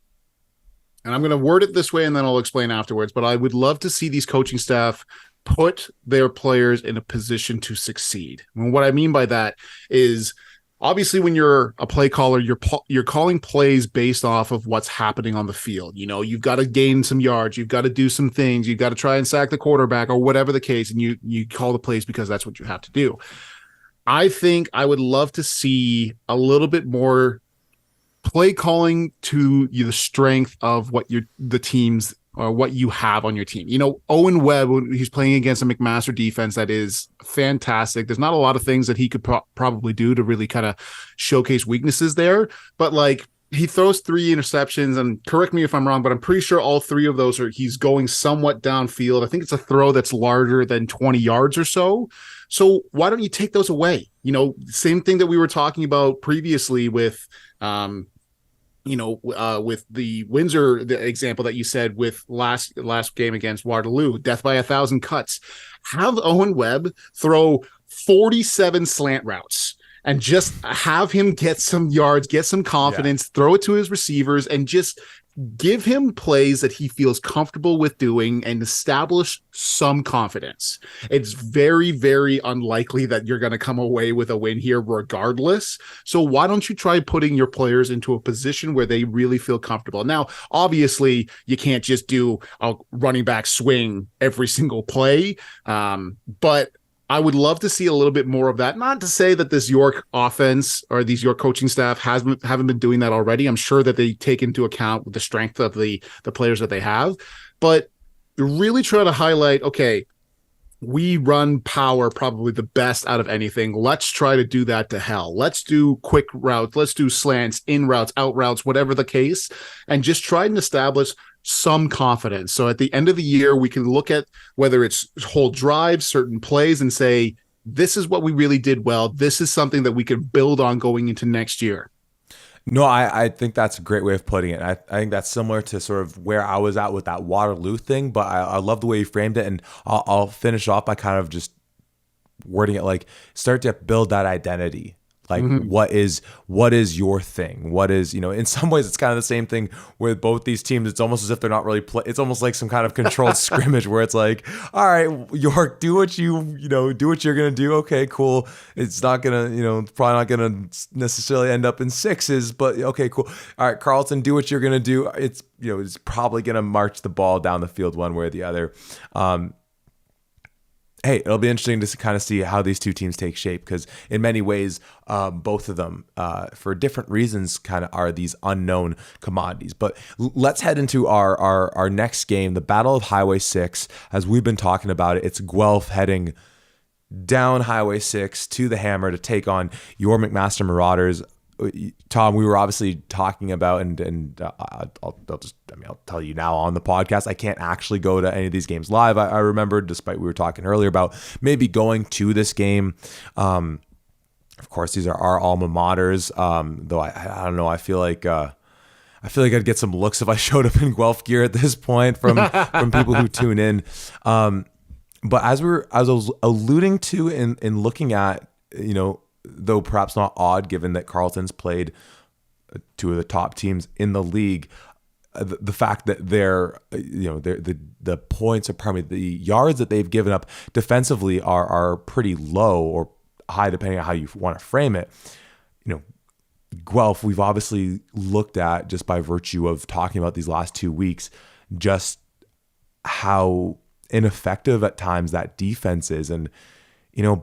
and I'm going to word it this way and then I'll explain afterwards, but I would love to see these coaching staff put their players in a position to succeed. And what I mean by that is obviously when you're a play caller, you're calling plays based off of what's happening on the field. You know, you've got to gain some yards, you've got to do some things, you've got to try and sack the quarterback or whatever the case, and you call the plays because that's what you have to do. I think I would love to see a little bit more play calling to the strength of what the teams or what you have on your team. You know, Owen Webb, he's playing against a McMaster defense that is fantastic. There's not a lot of things that he could probably do to really kind of showcase weaknesses there, but like he throws 3 interceptions, and correct me if I'm wrong, but I'm pretty sure all 3 of those he's going somewhat downfield. I think it's a throw that's larger than 20 yards or so. So why don't you take those away? You know, same thing that we were talking about previously with, with the Windsor the example that you said with last game against Waterloo, death by 1,000 cuts. Have Owen Webb throw 47 slant routes and just have him get some yards, get some confidence, throw it to his receivers, and just give him plays that he feels comfortable with doing and establish some confidence. It's very, very unlikely that you're going to come away with a win here regardless. So why don't you try putting your players into a position where they really feel comfortable? Now, obviously, you can't just do a running back swing every single play, but I would love to see a little bit more of that. Not to say that this York offense or these York coaching staff haven't been doing that already. I'm sure that they take into account the strength of the players that they have, but really try to highlight, okay, we run power probably the best out of anything. Let's try to do that to hell. Let's do quick routes. Let's do slants, in routes, out routes, whatever the case, and just try and establish some confidence. So at the end of the year, we can look at whether it's whole drives, certain plays, and say, this is what we really did well. This is something that we can build on going into next year. No, I think that's a great way of putting it. I think that's similar to sort of where I was at with that Waterloo thing, but I love the way you framed it. And I'll finish off by kind of just wording it like, start to build that identity. Like, what is your thing? What is, in some ways it's kind of the same thing with both these teams. It's almost as if they're not really it's almost like some kind of controlled scrimmage where it's like, all right, York, do what do what you're going to do. Okay, cool. It's not going to, probably not going to necessarily end up in 6s, but okay, cool. All right, Carleton, do what you're going to do. It's, it's probably going to march the ball down the field one way or the other. Hey, it'll be interesting to kind of see how these two teams take shape because in many ways, both of them, for different reasons, kind of are these unknown commodities. But let's head into our next game, the Battle of Highway 6. As we've been talking about it, it's Guelph heading down Highway 6 to the Hammer to take on your McMaster Marauders. Tom, we were obviously talking about, and I'll tell you now on the podcast, I can't actually go to any of these games live. I remember, despite we were talking earlier about maybe going to this game. Of course, these are our alma maters. Though I don't know, I feel like I'd get some looks if I showed up in Guelph gear at this point from people who tune in. But as I was alluding to in looking at, though perhaps not odd given that Carleton's played 2 of the top teams in the league, the fact that the points or the yards that they've given up defensively are pretty low or high depending on how you want to frame it. Guelph, we've obviously looked at just by virtue of talking about these last 2 weeks, just how ineffective at times that defense is. And,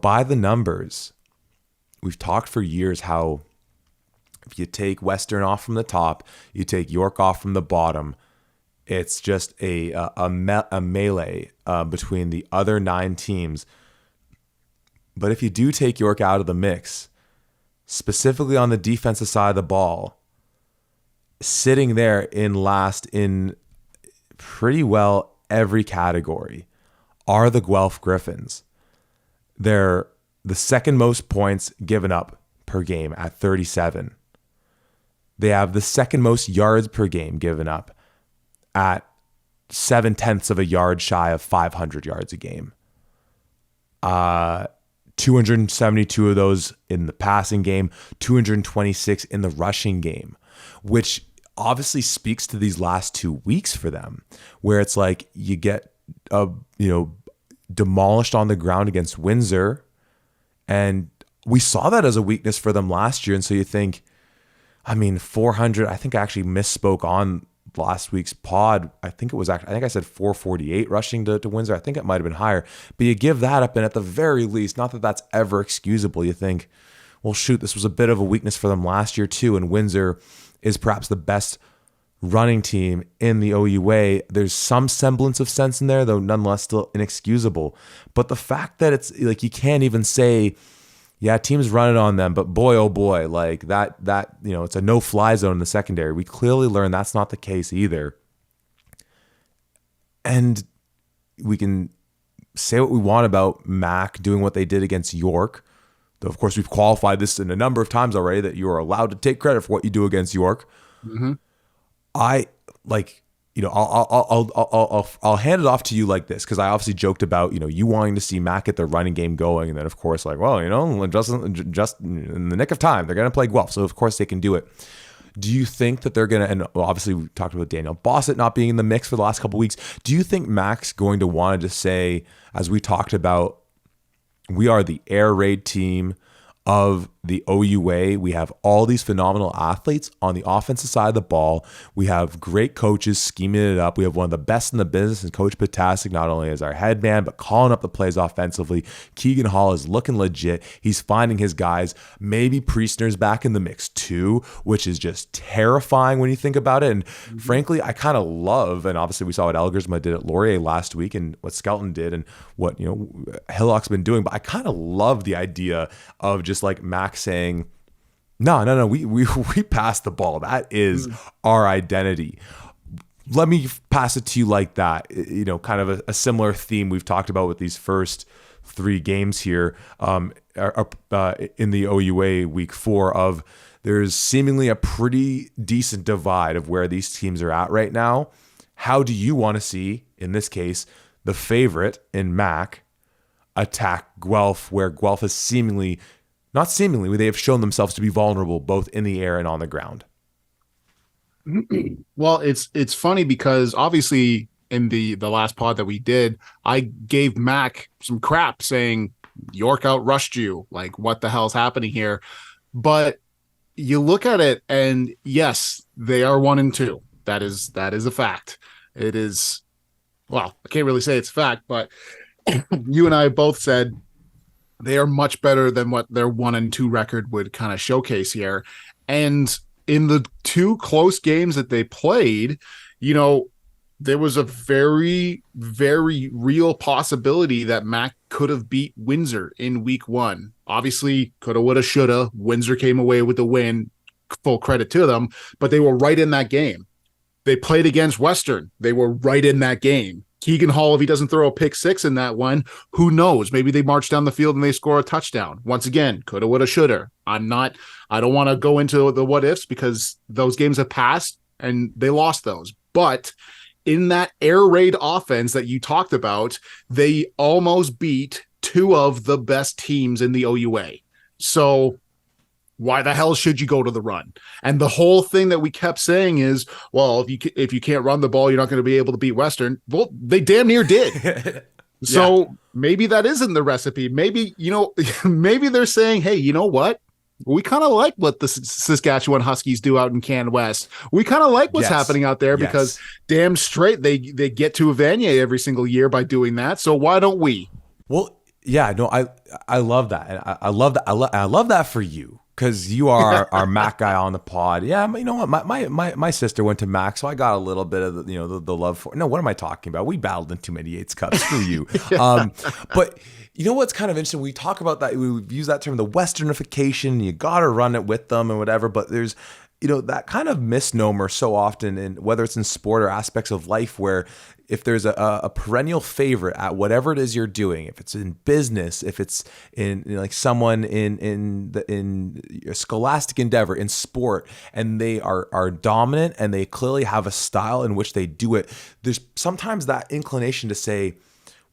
by the numbers, we've talked for years how if you take Western off from the top, you take York off from the bottom, it's just a melee between the other 9 teams. But if you do take York out of the mix, specifically on the defensive side of the ball, sitting there in last in pretty well every category are the Guelph Griffins. They're the second most points given up per game at 37. They have the second most yards per game given up at 0.7 of a yard shy of 500 yards a game. 272 of those in the passing game, 226 in the rushing game, which obviously speaks to these last 2 weeks for them, where it's like you get demolished on the ground against Windsor, and we saw that as a weakness for them last year. And so you think, 400. I think I actually misspoke on last week's pod. I think I said 448 rushing to Windsor. I think it might have been higher, but you give that up, and at the very least, not that that's ever excusable, you think, well, shoot, this was a bit of a weakness for them last year too, and Windsor is perhaps the best running team in the OUA. There's some semblance of sense in there, though nonetheless still inexcusable. But the fact that it's like you can't even say, yeah, teams running on them, but boy, oh boy, like that, it's a no-fly zone in the secondary. We clearly learned that's not the case either. And we can say what we want about Mac doing what they did against York, though of course we've qualified this in a number of times already that you are allowed to take credit for what you do against York. Mm-hmm. I'll hand it off to you like this, because I obviously joked about, you wanting to see Mac get their running game going. And then, of course, just in the nick of time, they're going to play Guelph. So, of course, they can do it. Do you think that they're going to, and obviously we talked about Daniel Bossett not being in the mix for the last couple of weeks. Do you think Mac's going to want to say, as we talked about, we are the air raid team of the OUA. We have all these phenomenal athletes on the offensive side of the ball. We have great coaches scheming it up. We have one of the best in the business, and Coach Potasek not only as our head man, but calling up the plays offensively. Keegan Hall is looking legit. He's finding his guys. Maybe Priestner's back in the mix too, which is just terrifying when you think about it. And frankly, I kind of love, and obviously we saw what Elgersma did at Laurier last week and what Skelton did and what, Hillock's been doing, but I kind of love the idea of just like Max saying, no, we pass the ball. That is our identity. Let me pass it to you like that. Kind of a similar theme we've talked about with these first 3 games here in the OUA week 4 of there's seemingly a pretty decent divide of where these teams are at right now. How do you want to see, in this case, the favorite in MAC attack Guelph, where Guelph is they have shown themselves to be vulnerable both in the air and on the ground? Well, it's funny because obviously in the last pod that we did, I gave Mac some crap saying York outrushed you. Like, what the hell's happening here? But you look at it, and yes, they are 1-2. That is a fact. It is. Well, I can't really say it's a fact, but you and I both said they are much better than what their 1-2 record would kind of showcase here. And in the 2 close games that they played, there was a very, very real possibility that Mac could have beat Windsor in week 1. Obviously, coulda, woulda, shoulda. Windsor came away with the win. Full credit to them, but they were right in that game. They played against Western. They were right in that game. Keegan Hall, if he doesn't throw a pick 6 in that one, who knows? Maybe they march down the field and they score a touchdown. Once again, coulda, woulda, shoulda. I don't want to go into the what ifs because those games have passed and they lost those. But in that air raid offense that you talked about, they almost beat 2 of the best teams in the OUA. So why the hell should you go to the run? And the whole thing that we kept saying is, well, if you can't run the ball, you're not going to be able to beat Western. Well, they damn near did. So maybe that isn't the recipe. Maybe, maybe they're saying, hey, you know what? We kind of like what the Saskatchewan Huskies do out in Can West. We kind of like what's happening out there because damn straight they get to Vanier every single year by doing that. So why don't we? Well, yeah, no, I love that. And I love that. I love that for you. Because you are our Mac guy on the pod. Yeah, you know what? My sister went to Mac, so I got a little bit of the love for. No, what am I talking about? We battled in too many Yates Cups. Screw you. But you know what's kind of interesting? We talk about that. We use that term, the Westernification. You got to run it with them and whatever. But there's that kind of misnomer so often, in whether it's in sport or aspects of life, where if there's a perennial favorite at whatever it is you're doing, if it's in business, if it's in like someone in a scholastic endeavor, in sport, and they are dominant and they clearly have a style in which they do it, there's sometimes that inclination to say,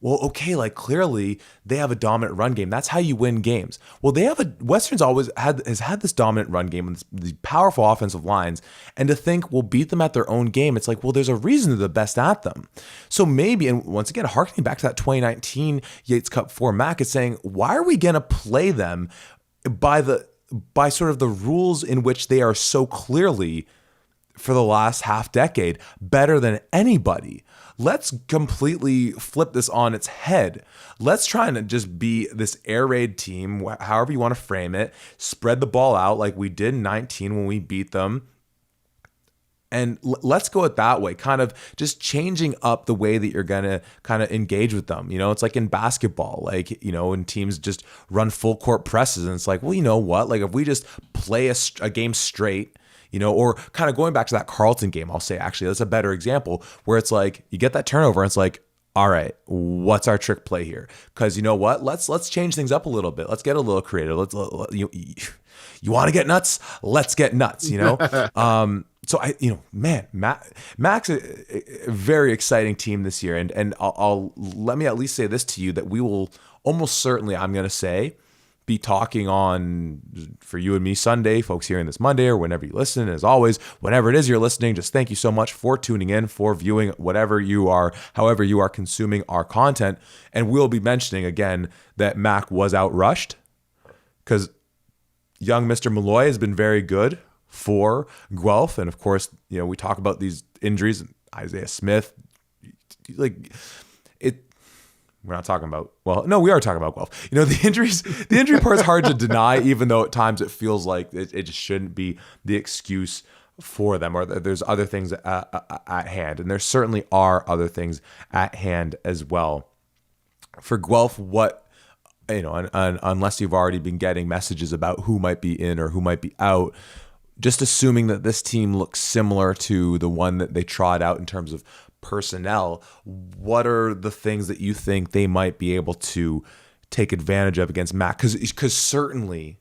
well, okay, like clearly they have a dominant run game. That's how you win games. Well, Western's always has had this dominant run game and these powerful offensive lines, and to think we'll beat them at their own game, it's like, well, there's a reason they're the best at them. So maybe, and once again, harkening back to that 2019 Yates Cup format, it's saying, why are we gonna play them by sort of the rules in which they are so clearly, for the last half decade, better than anybody? Let's completely flip this on its head. Let's try and just be this air raid team, however you want to frame it, spread the ball out like we did in 19 when we beat them. And let's go it that way, kind of just changing up the way that you're going to kind of engage with them. It's like in basketball, like, when teams just run full court presses, and it's like, well, you know what? Like if we just play a game straight, or kind of going back to that Carleton game, I'll say, actually, that's a better example, where it's like you get that turnover and it's like, all right, what's our trick play here? Because you know what? Let's change things up a little bit. Let's get a little creative. You want to get nuts? Let's get nuts, So Mac's a very exciting team this year. And I'll let me at least say this to you, that we will almost certainly, I'm going to say, be talking on for you and me Sunday, folks hearing this Monday or whenever you listen. As always, whenever it is you're listening, just thank you so much for tuning in, for viewing, however you are consuming our content. And we'll be mentioning again that Mac was outrushed, because young Mr. Malloy has been very good for Guelph. And of course, we talk about these injuries, Isaiah Smith, like it. We're not talking about, well, no, we are talking about Guelph. The injury part is hard to deny, even though at times it feels like it just shouldn't be the excuse for them, or there's other things at hand. And there certainly are other things at hand as well. For Guelph, unless you've already been getting messages about who might be in or who might be out, just assuming that this team looks similar to the one that they trot out in terms of personnel, what are the things that you think they might be able to take advantage of against Mac? Because certainly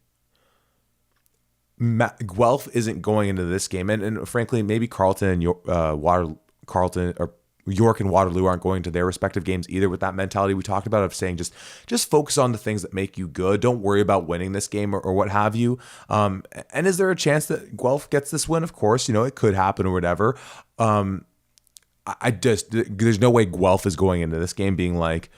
Guelph isn't going into this game, and frankly, maybe Carleton and Carleton or York and Waterloo aren't going to their respective games either, with that mentality we talked about of saying just focus on the things that make you good. Don't worry about winning this game or what have you. And is there a chance that Guelph gets this win? Of course, it could happen or whatever. There's no way Guelph is going into this game being like,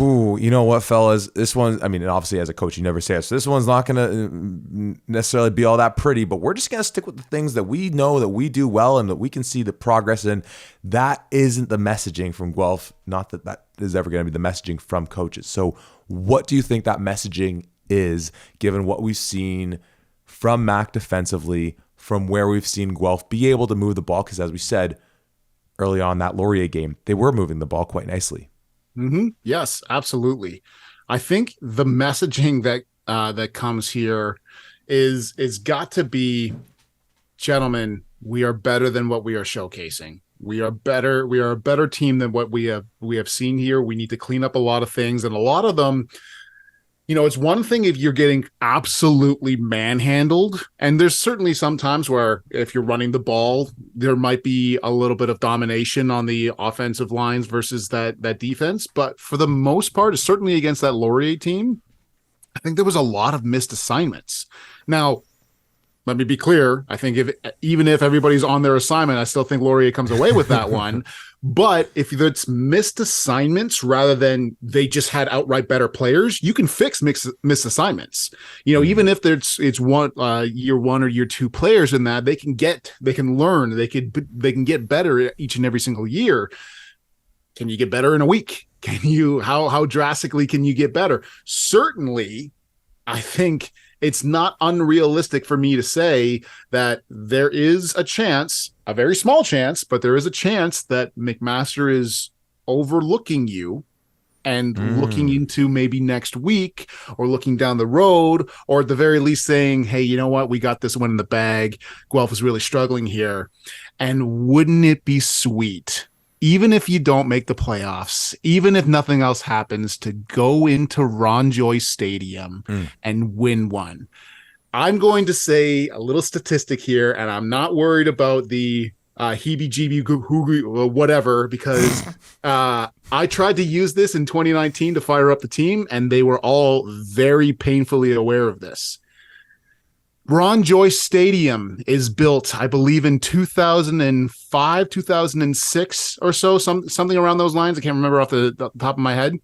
you know what, fellas, this one, I mean, obviously as a coach, you never say it, so this one's not going to necessarily be all that pretty, but we're just going to stick with the things that we know that we do well and that we can see the progress in. That isn't the messaging from Guelph. Not that is ever going to be the messaging from coaches. So what do you think that messaging is, given what we've seen from Mac defensively, from where we've seen Guelph be able to move the ball? Because as we said early on, that Laurier game, they were moving the ball quite nicely. Mm-hmm. Yes, absolutely. I think the messaging that comes here is got to be, gentlemen, we are better than what we are showcasing. We are better. We are a better team than what we have seen here. We need to clean up a lot of things, and a lot of them, it's one thing if you're getting absolutely manhandled, and there's certainly some times where if you're running the ball, there might be a little bit of domination on the offensive lines versus that defense. But for the most part, certainly against that Laurier team, I think there was a lot of missed assignments. Now, let me be clear. I think even if everybody's on their assignment, I still think Laurier comes away with that one. But if it's missed assignments rather than they just had outright better players, you can fix missed assignments. Even if it's one year one or year two players in that, they can learn, they can get better each and every single year. Can you get better in a week? How drastically can you get better? Certainly, I think it's not unrealistic for me to say that there is a chance, a very small chance, but there is a chance that McMaster is overlooking you and looking into maybe next week or looking down the road, or at the very least saying, hey, you know what? We got this one in the bag. Guelph is really struggling here. And wouldn't it be sweet, even if you don't make the playoffs, even if nothing else happens, to go into Ron Joyce Stadium and win one? I'm going to say a little statistic here, and I'm not worried about the heebie-jeebie whatever, because I tried to use this in 2019 to fire up the team, and they were all very painfully aware of this. Ron Joyce Stadium is built, I believe, in 2005, 2006 or so, something around those lines. I can't remember off the top of my head.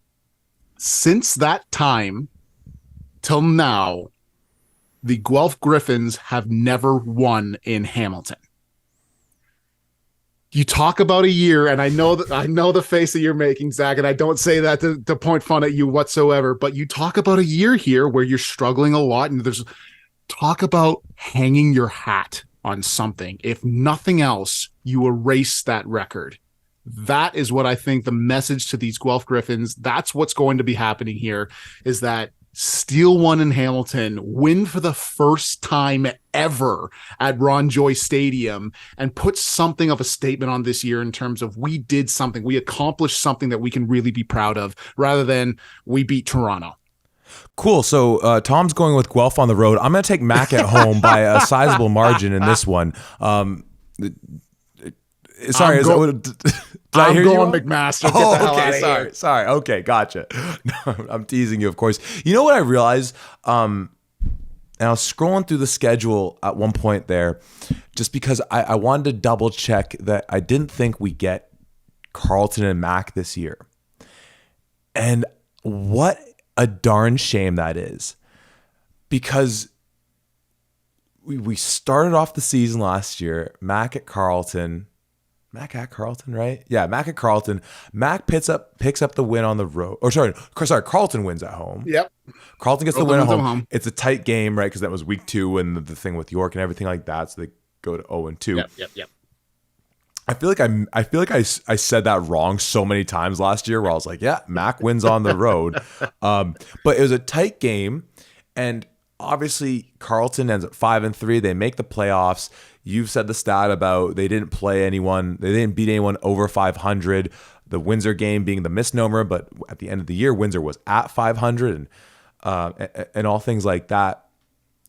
Since that time till now, the Guelph Griffins have never won in Hamilton. You talk about a year, and I know the face that you're making, Zach, and I don't say that to point fun at you whatsoever, but you talk about a year here where you're struggling a lot, and there's talk about hanging your hat on something. If nothing else, you erase that record. That is what I think the message to these Guelph Griffins, that's what's going to be happening here, is that steal one in Hamilton, win for the first time ever at Ron Joyce Stadium, and put something of a statement on this year in terms of we did something, we accomplished something that we can really be proud of, rather than we beat Toronto. Cool. So Tom's going with Guelph on the road. I'm going to take Mac at home by a sizable margin in this one. Sorry, did I hear you? I'm going McMaster. Get the hell out of here. Sorry. Okay, gotcha. No, I'm teasing you, of course. You know what I realized? And I was scrolling through the schedule at one point there, just because I wanted to double check that I didn't think we get Carleton and Mac this year. And what a darn shame that is, because we started off the season last year, Mac at Carleton, right? Yeah, Mac at Carleton. Mac picks up the win on the road. Or sorry, Carleton wins at home. Yep. Carleton gets the win at home. It's a tight game, right? Because that was week 2 and the thing with York and everything like that. So they go to 0-2. Yep. I feel like I said that wrong so many times last year, where I was like, yeah, Mac wins on the road. But it was a tight game, and obviously Carleton ends at 5-3. They make the playoffs. You've said the stat about they didn't beat anyone over 500. The Windsor game being the misnomer, but at the end of the year, Windsor was at 500, and all things like that.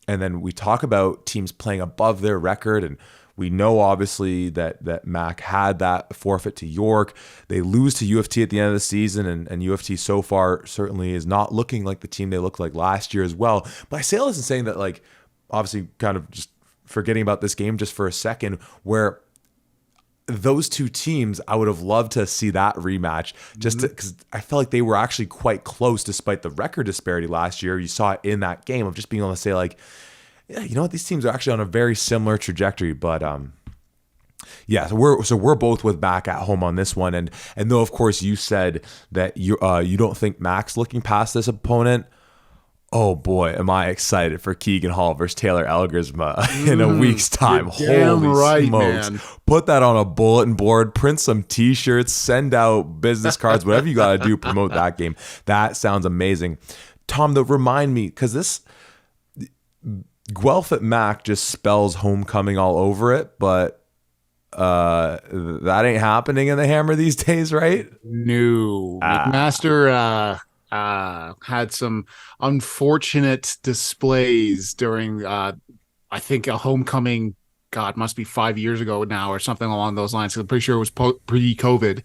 And then we talk about teams playing above their record, and we know obviously that Mac had that forfeit to York. They lose to U of T at the end of the season, and U of T so far certainly is not looking like the team they looked like last year as well. But I say all this in saying that, like, obviously kind of just forgetting about this game just for a second, where those two teams, I would have loved to see that rematch, just because I felt like they were actually quite close despite the record disparity last year. You saw it in that game of just being able to say, like, yeah, you know what? These teams are actually on a very similar trajectory, but yeah. So we're both with Mac at home on this one, and though of course you said that you don't think Mac's looking past this opponent. Oh boy, am I excited for Keegan Hall versus Taylor Elgersma in a week's time. Holy right, smokes. Man. Put that on a bulletin board, print some t-shirts, send out business cards, whatever you got to do, promote that game. That sounds amazing. Tom, remind me, because this Guelph at Mac just spells homecoming all over it, but that ain't happening in the Hammer these days, right? No. McMaster had some unfortunate displays during I think a homecoming, God, must be 5 years ago now or something along those lines. I'm pretty sure it was pre-COVID.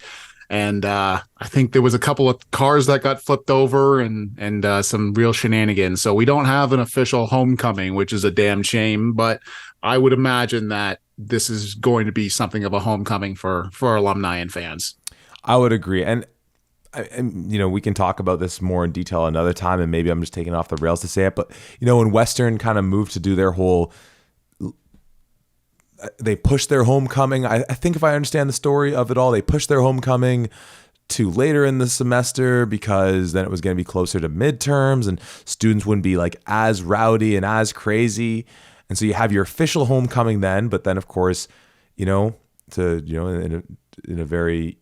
And I think there was a couple of cars that got flipped over and some real shenanigans. So we don't have an official homecoming, which is a damn shame. But I would imagine that this is going to be something of a homecoming for alumni and fans. I would agree. And you know, we can talk about this more in detail another time, and maybe I'm just taking off the rails to say it. But, you know, when Western kind of moved to do their whole, they pushed their homecoming. I think if I understand the story of it all, they pushed their homecoming to later in the semester because then it was going to be closer to midterms and students wouldn't be like as rowdy and as crazy. And so you have your official homecoming then, but then of course, you know, in a very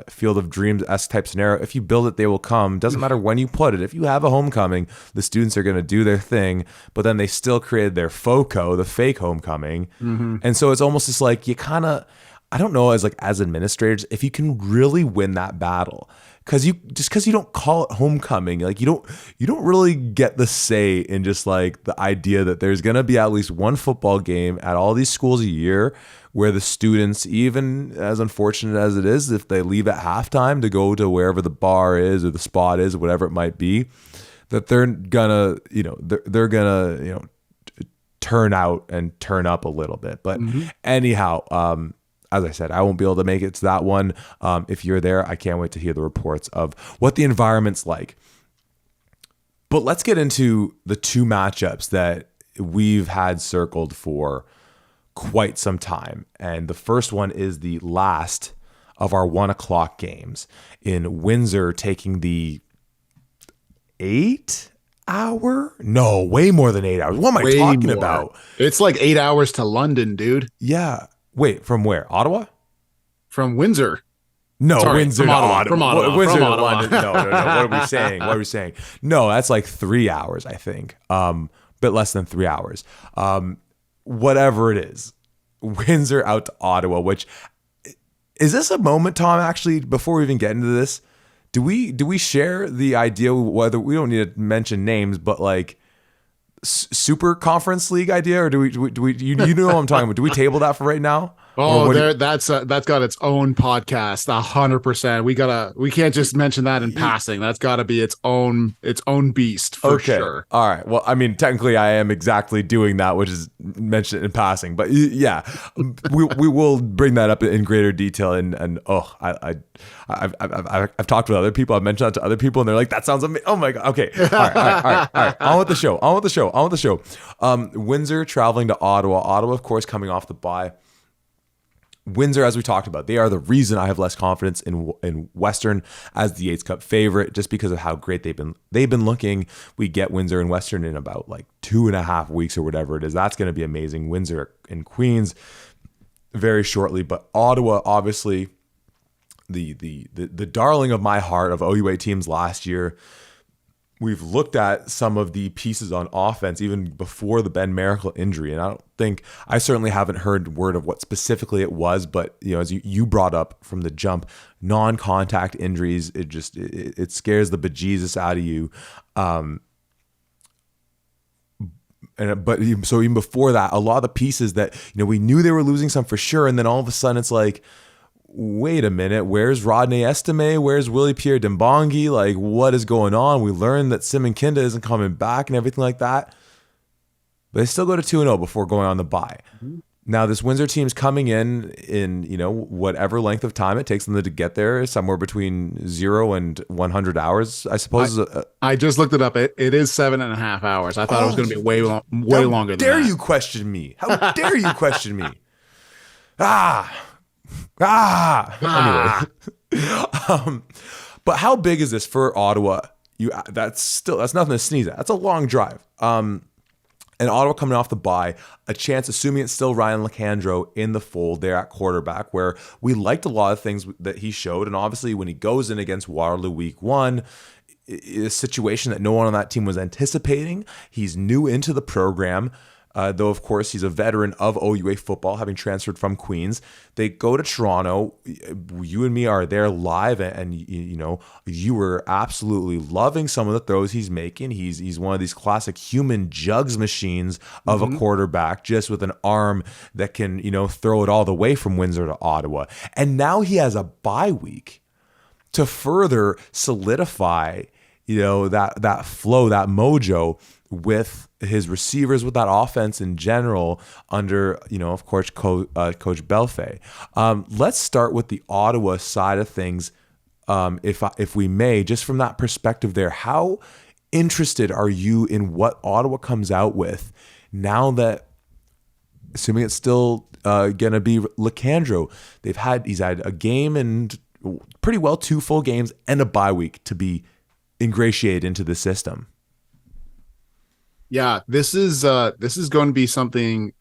Field of Dreams-esque type scenario. If you build it, they will come. Doesn't matter when you put it. If you have a homecoming, the students are going to do their thing, but then they still created their FOCO, the fake homecoming. And so it's almost just like you kind of, I don't know, as administrators, if you can really win that battle, because you don't call it homecoming, like you don't really get the say in just like the idea that there's gonna be at least one football game at all these schools a year where the students, even as unfortunate as it is, if they leave at halftime to go to wherever the bar is or the spot is, whatever it might be, that they're gonna, they're gonna, turn out and turn up a little bit. But anyhow, as I said, I won't be able to make it to that one. If you're there, I can't wait to hear the reports of what the environment's like. But let's get into the two matchups that we've had circled for quite some time. And the first one is the last of our 1 o'clock games in Windsor, taking the 8 hour? No, way more than 8 hours. What am I talking about? It's like 8 hours to London, dude. Yeah. Wait, from where? Ottawa? From Windsor. No, Sorry, Windsor from to Ottawa. Ottawa. From Ottawa. Windsor From to Ottawa. London. No. What are we saying? What are we saying? No, that's like 3 hours, I think. Bit less than 3 hours. Whatever it is. Windsor out to Ottawa, which is this a moment, Tom, actually, before we even get into this? Do we share the idea, whether we don't need to mention names, but like Super Conference League idea, or do we you know what I'm talking about? Do we table that for right now? Oh, that's got its own podcast, 100%. We can't just mention that in passing. That's got to be its own beast for sure. All right. Well, I mean, technically, I am exactly doing that, which is mentioned in passing. But yeah, we will bring that up in greater detail. And I've talked with other people. I've mentioned that to other people, and they're like, "That sounds amazing." Oh my god. Okay. All right. On with the show. Windsor traveling to Ottawa. Ottawa, of course, coming off the bye. Windsor, as we talked about, they are the reason I have less confidence in Western as the Yates Cup favorite, just because of how great they've been looking. We get Windsor and Western in about like 2.5 weeks or whatever it is. That's going to be amazing. Windsor and Queens very shortly, but Ottawa, obviously, the darling of my heart of OUA teams last year. We've looked at some of the pieces on offense even before the Ben Miracle injury, and I certainly haven't heard word of what specifically it was, but as you brought up from the jump, non-contact injuries, it scares the bejesus out of you. So even before that, a lot of the pieces that we knew they were losing some for sure, and then all of a sudden it's like, wait a minute, where's Rodney Estime? Where's Willie Pierre Dimbongi? Like, what is going on? We learned that Simon Kinda isn't coming back and everything like that. But they still go to 2-0 before going on the bye. Mm-hmm. Now, this Windsor team's coming in whatever length of time it takes them to get there, somewhere between 0 and 100 hours, I suppose. I just looked it up. It is 7.5 hours. I thought it was going to be way longer than that. How dare you question me? How dare you question me? Anyway, but how big is this for Ottawa? That's nothing to sneeze at. That's a long drive. And Ottawa coming off the bye, a chance, assuming it's still Ryan Lecandro in the fold there at quarterback, where we liked a lot of things that he showed. And obviously when he goes in against Waterloo week 1, a situation that no one on that team was anticipating. He's new into the program. Though, of course, he's a veteran of OUA football, having transferred from Queens. They go to Toronto. You and me are there live, and you were absolutely loving some of the throws he's making. He's one of these classic human jugs machines of a quarterback, just with an arm that can throw it all the way from Windsor to Ottawa. And now he has a bye week to further solidify that flow, that mojo with his receivers, with that offense in general under, of course, Coach Belfay. Let's start with the Ottawa side of things, if we may, just from that perspective there. How interested are you in what Ottawa comes out with now that, assuming it's still going to be Lecandro, he's had a game and pretty well 2 full games and a bye week to be ingratiated into the system? Yeah, this is going to be something.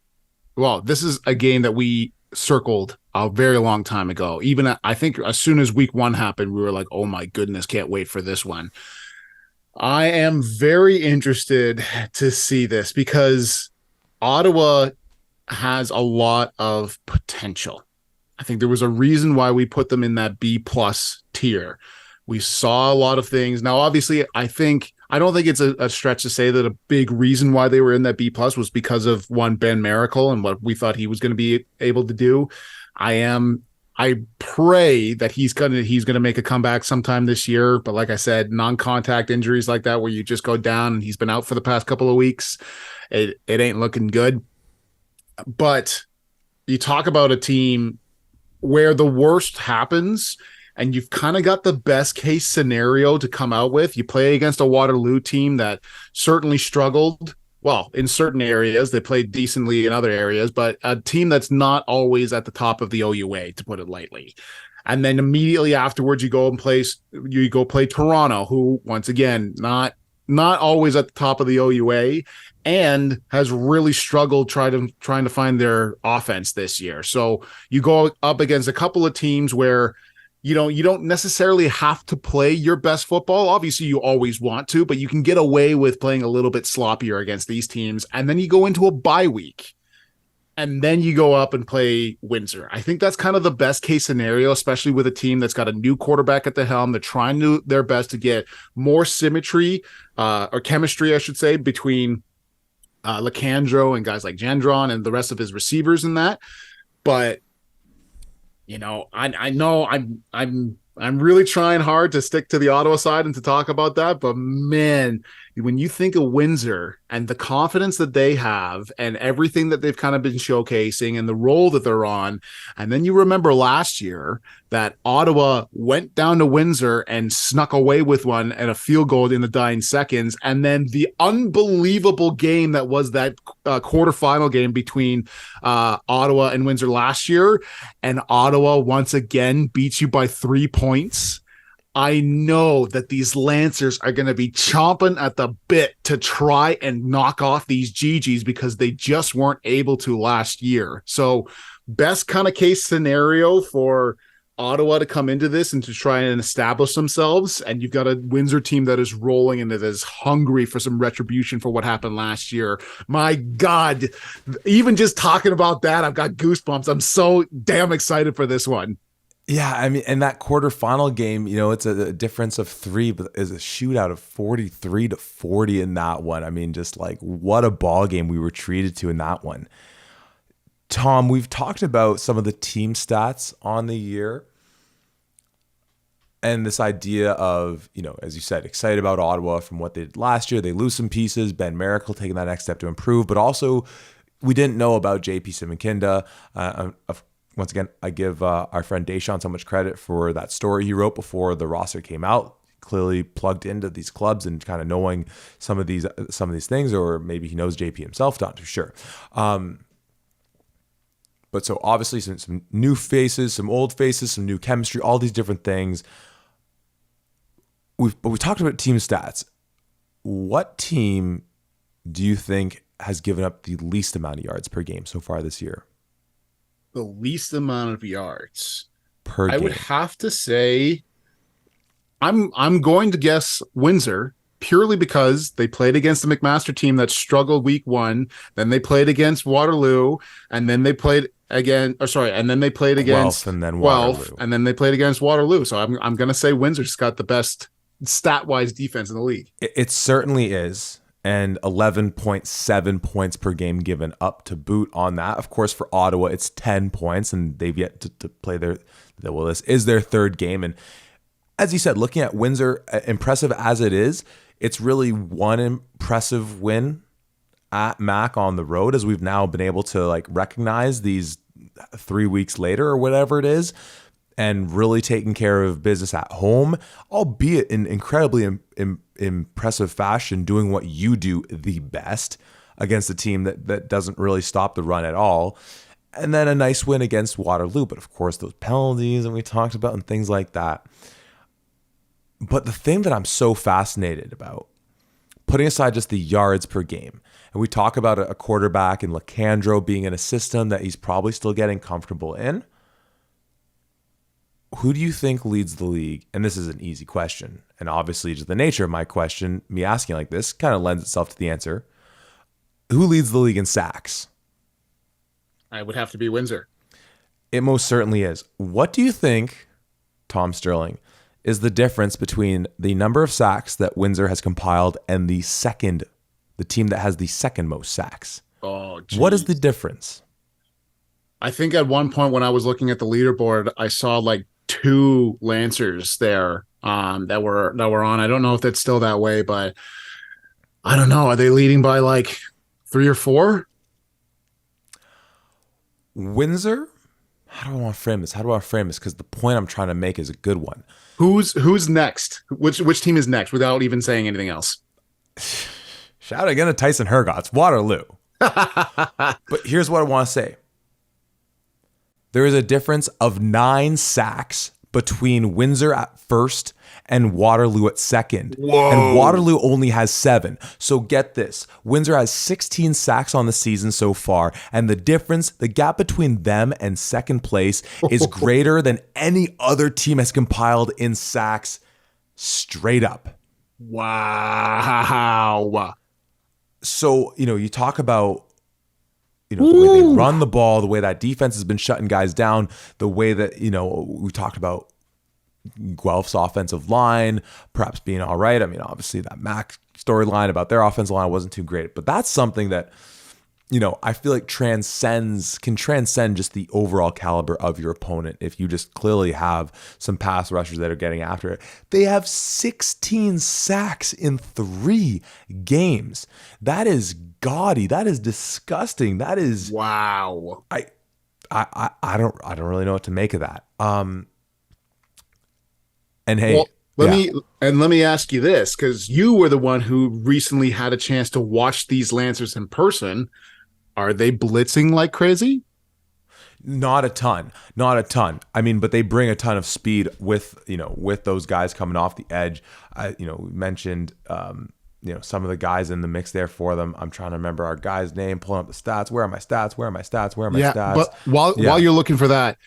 Well, this is a game that we circled a very long time ago. Even I think as soon as week 1 happened, we were like, oh my goodness, can't wait for this one. I am very interested to see this because Ottawa has a lot of potential. I think there was a reason why we put them in that B plus tier. We saw a lot of things. Now, obviously, I don't think it's a stretch to say that a big reason why they were in that B plus was because of one Ben Miracle and what we thought he was going to be able to do. I pray that he's gonna make a comeback sometime this year. But like I said, non-contact injuries like that where you just go down and he's been out for the past couple of weeks, it ain't looking good. But you talk about a team where the worst happens and you've kind of got the best case scenario to come out with. You play against a Waterloo team that certainly struggled. Well, in certain areas, they played decently in other areas, but a team that's not always at the top of the OUA, to put it lightly. And then immediately afterwards, you go play Toronto, who once again not always at the top of the OUA, and has really struggled trying to find their offense this year. So you go up against a couple of teams where you don't necessarily have to play your best football. Obviously, you always want to, but you can get away with playing a little bit sloppier against these teams. And then you go into a bye week. And then you go up and play Windsor. I think that's kind of the best case scenario, especially with a team that's got a new quarterback at the helm. They're trying to their best to get more symmetry or chemistry, I should say, between Lacandro and guys like Gendron and the rest of his receivers in that. But I know I'm really trying hard to stick to the Ottawa side and to talk about that. But man, when you think of Windsor and the confidence that they have and everything that they've kind of been showcasing and the role that they're on, and then you remember last year that Ottawa went down to Windsor and snuck away with one and a field goal in the dying seconds, and then the unbelievable game that was that quarterfinal game between Ottawa and Windsor last year, and Ottawa once again beats you by 3 points. I know that these Lancers are going to be chomping at the bit to try and knock off these GGs because they just weren't able to last year. So best kind of case scenario for Ottawa to come into this and to try and establish themselves. And you've got a Windsor team that is rolling and that is hungry for some retribution for what happened last year. My God, even just talking about that, I've got goosebumps. I'm so damn excited for this one. Yeah, I mean, and that quarterfinal game, it's a difference of 3, but is a shootout of 43-40 in that one. I mean, just like what a ball game we were treated to in that one. Tom, we've talked about some of the team stats on the year and this idea of, as you said, excited about Ottawa from what they did last year. They lose some pieces, Ben Miracle taking that next step to improve, but also we didn't know about JP Simonkinda. Once again, I give our friend Deshaun so much credit for that story he wrote before the roster came out. Clearly plugged into these clubs and kind of knowing some of these things, or maybe he knows JP himself, not too sure. But so obviously some new faces, some old faces, some new chemistry, all these different things. We talked about team stats. What team do you think has given up the least amount of yards per game so far this year? The least amount of yards per game. I would have to say I'm going to guess Windsor purely because they played against the McMaster team that struggled week 1, then they played against Waterloo, and then they played against Guelph, and then Waterloo. And then they played against Waterloo. So I'm going to say Windsor's got the best stat-wise defense in the league. It certainly is. And 11.7 points per game given up to boot on that. Of course, for Ottawa, it's 10 points, and they've yet to play this is their third game. And as you said, looking at Windsor, impressive as it is, it's really one impressive win at Mac on the road, as we've now been able to recognize these 3 weeks later or whatever it is, and really taking care of business at home, albeit in incredibly impressive fashion, doing what you do the best against a team that doesn't really stop the run at all. And then a nice win against Waterloo, but of course those penalties that we talked about and things like that. But the thing that I'm so fascinated about, putting aside just the yards per game, and we talk about a quarterback in Lacandro being in a system that he's probably still getting comfortable in, Who do you think leads the league? And this is an easy question. And obviously, just the nature of my question, me asking like this, kind of lends itself to the answer. Who leads the league in sacks? I would have to be Windsor. It most certainly is. What do you think, Tom Sterling, is the difference between the number of sacks that Windsor has compiled and the team that has the second most sacks? Oh, geez. What is the difference? I think at one point when I was looking at the leaderboard, I saw like 2 Lancers there that were on. I don't know if that's still that way, but I don't know. Are they leading by like 3 or 4? Windsor? How do I want to frame this? Because the point I'm trying to make is a good one. Who's next? Which team is next without even saying anything else? Shout out again to Tyson Hergott's Waterloo. But here's what I want to say. There is a difference of 9 sacks between Windsor at first and Waterloo at second. Whoa. And Waterloo only has 7. So get this. Windsor has 16 sacks on the season so far. And the difference, the gap between them and second place is greater than any other team has compiled in sacks straight up. Wow. So, you talk about the way they run the ball, the way that defense has been shutting guys down, the way that, we talked about Guelph's offensive line perhaps being all right. I mean, obviously that Mac storyline about their offensive line wasn't too great, but that's something that, I feel like can transcend just the overall caliber of your opponent. If you just clearly have some pass rushers that are getting after it, they have 16 sacks in 3 games. That is gaudy. That is disgusting. That is wow. I don't really know what to make of that. And hey, let me ask you this, because you were the one who recently had a chance to watch these Lancers in person. Are they blitzing like crazy? Not a ton. I mean, but they bring a ton of speed with those guys coming off the edge. We mentioned, some of the guys in the mix there for them. I'm trying to remember our guy's name, pulling up the stats. Where are my stats? But while you're looking for that,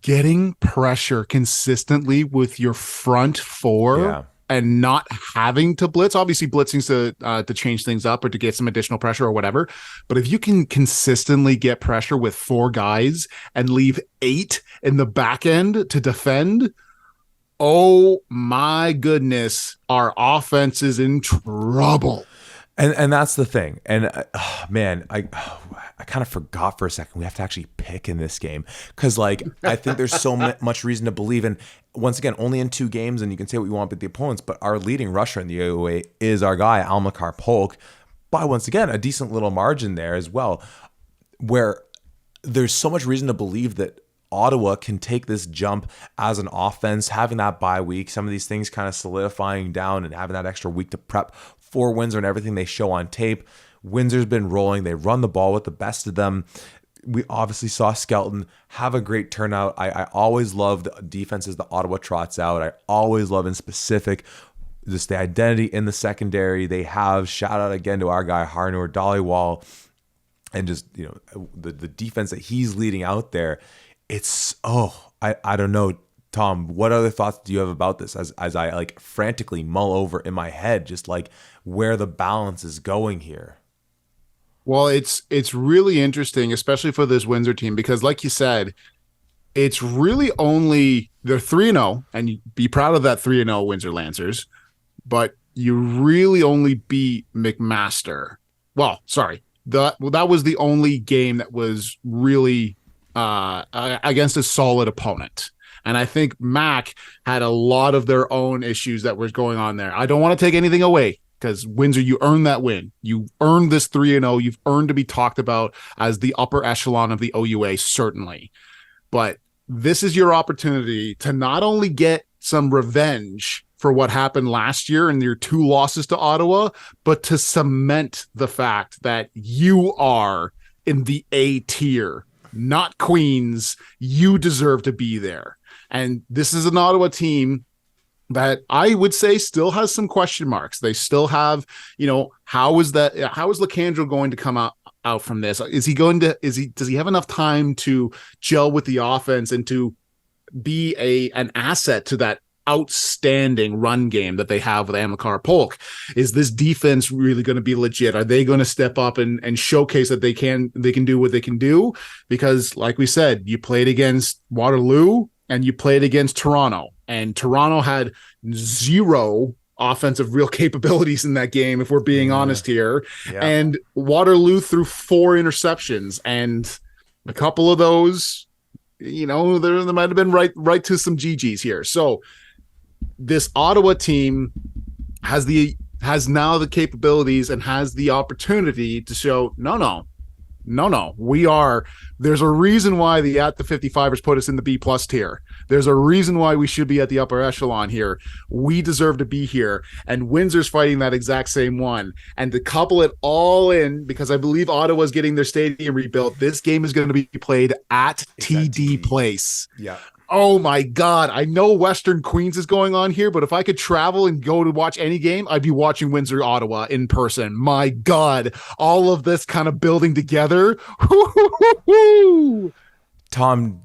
getting pressure consistently with your front 4 and not having to blitz. Obviously, blitzing's to change things up or to get some additional pressure or whatever. But if you can consistently get pressure with 4 guys and leave 8 in the back end to defend, oh my goodness, our offense is in trouble. And that's the thing. And man, I kind of forgot for a second. We have to actually pick in this game because, I think there's so much reason to believe. And once again, only in 2 games, and you can say what you want about the opponents, but our leading rusher in the AOA is our guy Almakar Polk by, once again, a decent little margin there as well, where there's so much reason to believe that Ottawa can take this jump as an offense, having that bye week, some of these things kind of solidifying down and having that extra week to prep for Windsor and everything they show on tape. Windsor's been rolling. They run the ball with the best of them. We obviously saw Skelton have a great turnout. I always love the defenses that Ottawa trots out. I always love in specific just the identity in the secondary they have. Shout out again to our guy Harnour Dhaliwal and just the defense that he's leading out there. It's I don't know, Tom. What other thoughts do you have about this as I frantically mull over in my head just where the balance is going here? Well, it's really interesting, especially for this Windsor team, because like you said, it's really only they're 3-0, and you be proud of that 3-0 Windsor Lancers, but you really only beat McMaster. Well, sorry, that was the only game that was really against a solid opponent. And I think Mac had a lot of their own issues that was going on there. I don't want to take anything away because Windsor, you earned that win. You earned this 3-0. You've earned to be talked about as the upper echelon of the OUA, certainly. But this is your opportunity to not only get some revenge for what happened last year and your 2 losses to Ottawa, but to cement the fact that you are in the A tier, not Queens. You deserve to be there. And this is an Ottawa team that I would say still has some question marks. They still have, how is Lacandro going to come out from this? Does he have enough time to gel with the offense and to be an asset to that outstanding run game that they have with Amilcar Polk. Is this defense really going to be legit? Are they going to step up and showcase that they can do what they can do? Because like we said, you played against Waterloo and you played against Toronto, and Toronto had zero offensive real capabilities in that game, if we're being honest here. Yeah. And Waterloo threw 4 interceptions, and a couple of those, there might have been right to some GGs here. So this Ottawa team has now the capabilities and has the opportunity to show, no, there's a reason why the At the 55ers put us in the B+ tier. There's a reason why we should be at the upper echelon here. We deserve to be here. And Windsor's fighting that exact same one. And to couple it all in, because I believe Ottawa's getting their stadium rebuilt, this game is going to be played at TD Place. Yeah. Oh my God. I know Western Queens is going on here, but if I could travel and go to watch any game, I'd be watching Windsor Ottawa in person. My God. All of this kind of building together. Tom,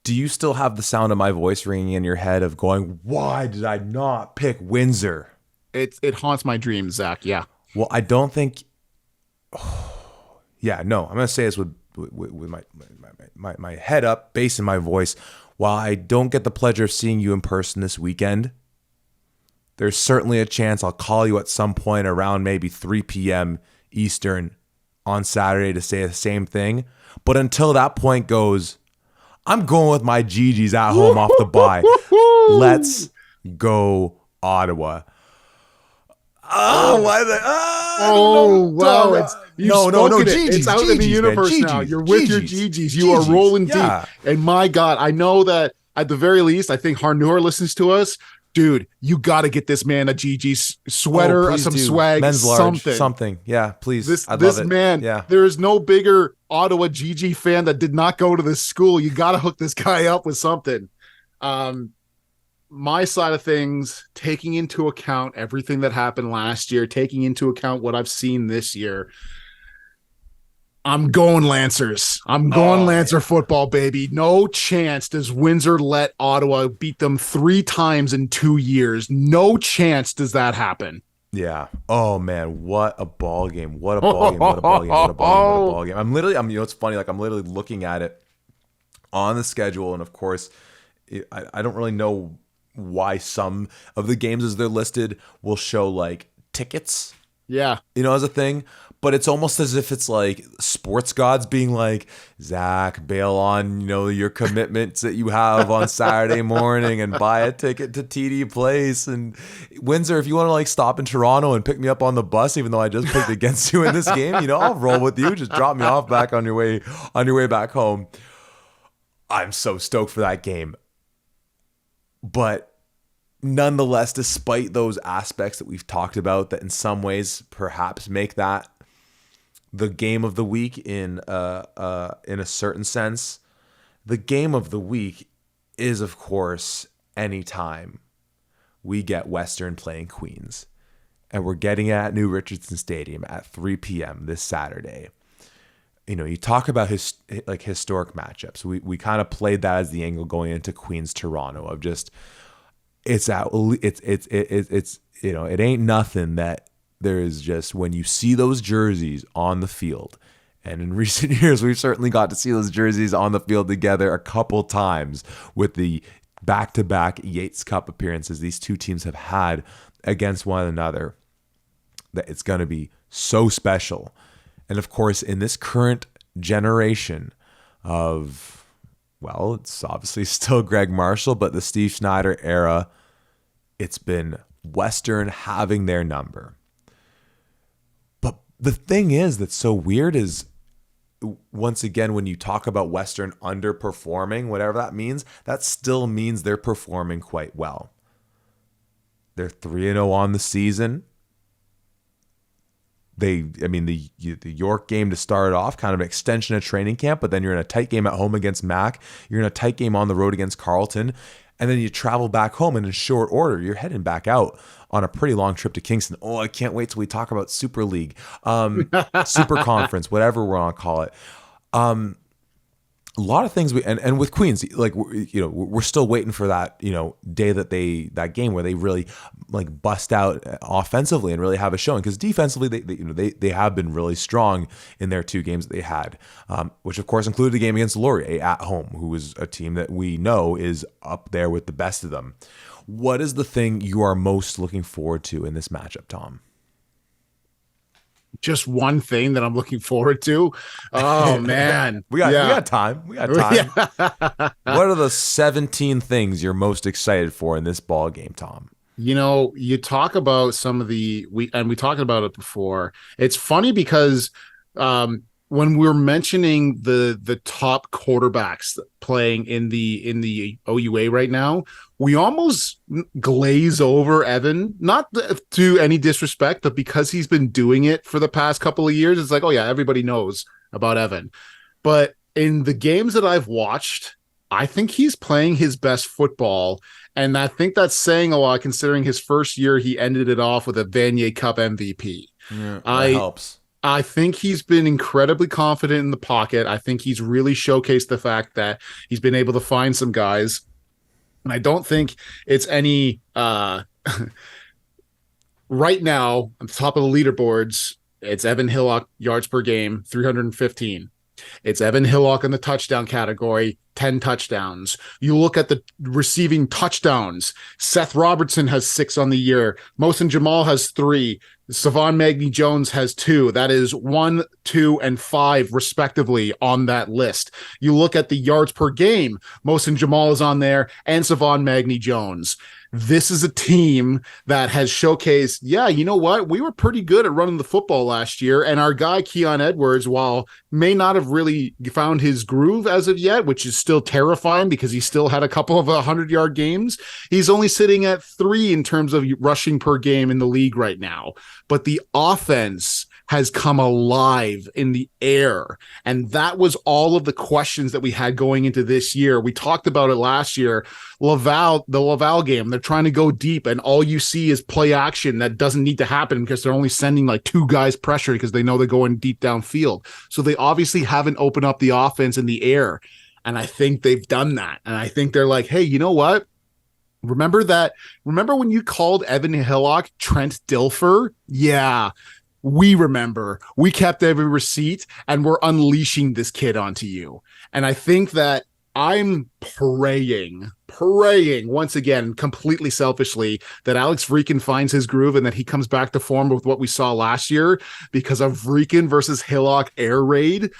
do you still have the sound of my voice ringing in your head of going, why did I not pick Windsor? It haunts my dreams, Zach. Yeah. Well, I don't think. I'm going to say this with my head up, bass in my voice. While I don't get the pleasure of seeing you in person this weekend, there's certainly a chance I'll call you at some point around maybe 3 p.m. Eastern on Saturday to say the same thing. But until that point goes, I'm going with my GGs at home off the bye. Let's go, Ottawa. Oh, why the? Wow! No, GGs, it's out in the universe now. You're with your GGs. You are rolling deep. And my God, I know that at the very least, I think Harnour listens to us. Dude, you got to get this man a GG sweater, some swag, men's large, something. Yeah, please. This man, there is no bigger Ottawa GG fan that did not go to this school. You got to hook this guy up with something. My side of things, taking into account everything that happened last year, taking into account what I've seen this year, I'm going Lancers. I'm going Lancer football, baby. No chance does Windsor let Ottawa beat them 3 times in 2 years. No chance does that happen. Yeah. Oh man, what a ball game. What a ball game. What a ball game. What a ball game. It's funny, like I'm literally looking at it on the schedule, and of course, I don't really know why some of the games as they're listed will show like tickets. Yeah. As a thing. But it's almost as if it's like sports gods being like, Zach, bail on, your commitments that you have on Saturday morning and buy a ticket to TD Place. And Windsor, if you want to like stop in Toronto and pick me up on the bus, even though I just picked against you in this game, I'll roll with you. Just drop me off back on your way back home. I'm so stoked for that game. But nonetheless, despite those aspects that we've talked about that in some ways perhaps make that the game of the week in a certain sense, the game of the week is, of course, anytime we get Western playing Queens. And we're getting it at New Richardson Stadium at 3 p.m. this Saturday. You talk about historic matchups. We kind of played that as the angle going into Queens Toronto of just it ain't nothing that there is just when you see those jerseys on the field. And in recent years, we've certainly got to see those jerseys on the field together a couple times with the back-to-back Yates Cup appearances these two teams have had against one another. That it's going to be so special. And of course, in this current generation of, well, it's obviously still Greg Marshall, but the Steve Schneider era, it's been Western having their number. But the thing is that's so weird is, once again, when you talk about Western underperforming, whatever that means, that still means they're performing quite well. They're 3-0 on the season. The York game to start off, kind of an extension of training camp, but then you're in a tight game at home against Mac. You're in a tight game on the road against Carleton. And then you travel back home, and in short order, you're heading back out on a pretty long trip to Kingston. Oh, I can't wait till we talk about Super League, Super Conference, whatever we're going to call it. a lot of things and with Queens, like, we're still waiting for that, day that game where they really like bust out offensively and really have a showing, because defensively they have been really strong in their two games that they had, which of course included a game against Laurier at home, who is a team that we know is up there with the best of them. What is the thing you are most looking forward to in this matchup, Tom? Just one thing that I'm looking forward to. Oh man. we got time. We got time. Yeah. What are the 17 things you're most excited for in this ball game, Tom? You talk about some of we talked about it before. It's funny because when we're mentioning the top quarterbacks playing in the OUA right now, we almost glaze over Evan, not to any disrespect, but because he's been doing it for the past couple of years, it's like, oh yeah, everybody knows about Evan. But in the games that I've watched, I think he's playing his best football. And I think that's saying a lot, considering his first year, he ended it off with a Vanier Cup MVP. Yeah, that helps. I think he's been incredibly confident in the pocket. I think he's really showcased the fact that he's been able to find some guys. And I don't think it's any right now on the top of the leaderboards. It's Evan Hillock yards per game, 315. It's Evan Hillock in the touchdown category, 10 touchdowns. You look at the receiving touchdowns. Seth Robertson has 6 on the year. Mohsen Jamal has 3. Savon Magny-Jones has 2. That is 1, 2, and 5, respectively, on that list. You look at the yards per game. Mohsen Jamal is on there, and Savon Magny-Jones. This is a team that has showcased, yeah, you know what? We were pretty good at running the football last year, and our guy, Keon Edwards, while may not have really found his groove as of yet, which is still terrifying because he still had a couple of 100-yard games, he's only sitting at 3 in terms of rushing per game in the league right now. But the offense has come alive in the air. And that was all of the questions that we had going into this year. We talked about it last year. The Laval game, they're trying to go deep, and all you see is play action that doesn't need to happen because they're only sending like 2 guys pressure because they know they're going deep downfield. So they obviously haven't opened up the offense in the air. And I think they've done that. And I think they're like, hey, you know what? Remember when you called Evan Hillock Trent Dilfer? Yeah. We remember. We kept every receipt, and we're unleashing this kid onto you. And I think that I'm praying once again, completely selfishly, that Alex Vreeken finds his groove and that he comes back to form with what we saw last year, because of Vreeken versus Hillock air raid.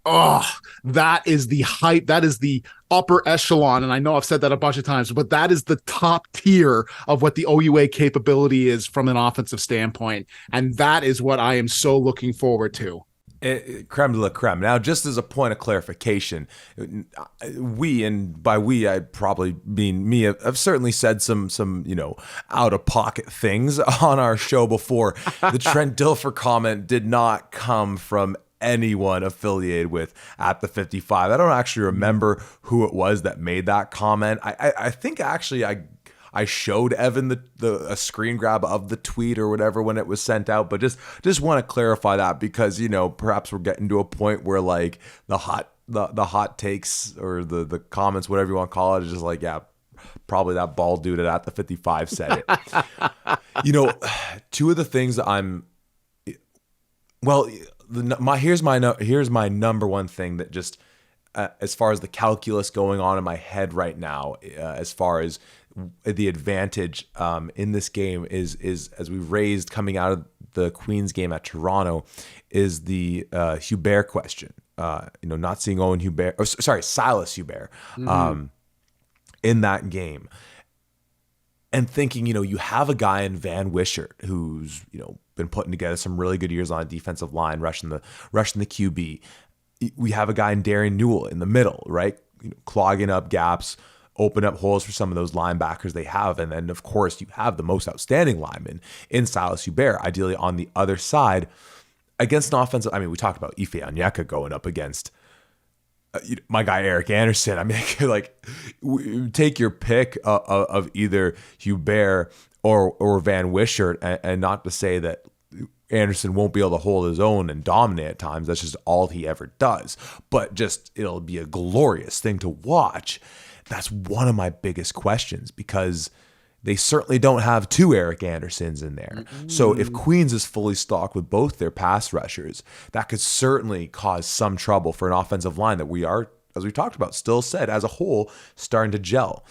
Oh, that is the hype. That is the upper echelon. And I know I've said that a bunch of times, but that is the top tier of what the OUA capability is from an offensive standpoint. And that is what I am so looking forward to. Creme de la creme. Now, just as a point of clarification, we, and by we, I probably mean me, have certainly said some out of pocket things on our show before. The Trent Dilfer comment did not come from anyone affiliated with At the 55. I don't actually remember who it was that made that comment. I think actually I showed Evan a screen grab of the tweet or whatever when it was sent out, but just want to clarify that, because perhaps we're getting to a point where like the hot takes or the comments, whatever you want to call it, is just like, yeah, probably that bald dude at the 55 said it. Two of the things that here's my number one thing that just as far as the calculus going on in my head right now, as far as the advantage in this game is as we raised coming out of the Queens game at Toronto, is the Hubert question. Not seeing Owen Hubert, Silas Hubert, in that game, and thinking, you have a guy in Van Wishart who's been putting together some really good years on a defensive line, rushing the QB. We have a guy in Darian Newell in the middle, right? Clogging up gaps, open up holes for some of those linebackers they have. And then, of course, you have the most outstanding lineman in Silas Hubert, ideally on the other side, against an offensive. I mean, we talked about Ife Onyeka going up against my guy Eric Anderson. I mean, take your pick of either Hubert or Van Wishart, and not to say that Anderson won't be able to hold his own and dominate at times. That's just all he ever does. But just it'll be a glorious thing to watch. That's one of my biggest questions because they certainly don't have two Eric Andersons in there. So if Queens is fully stocked with both their pass rushers, that could certainly cause some trouble for an offensive line that we are, as we talked about, still said as a whole, starting to gel.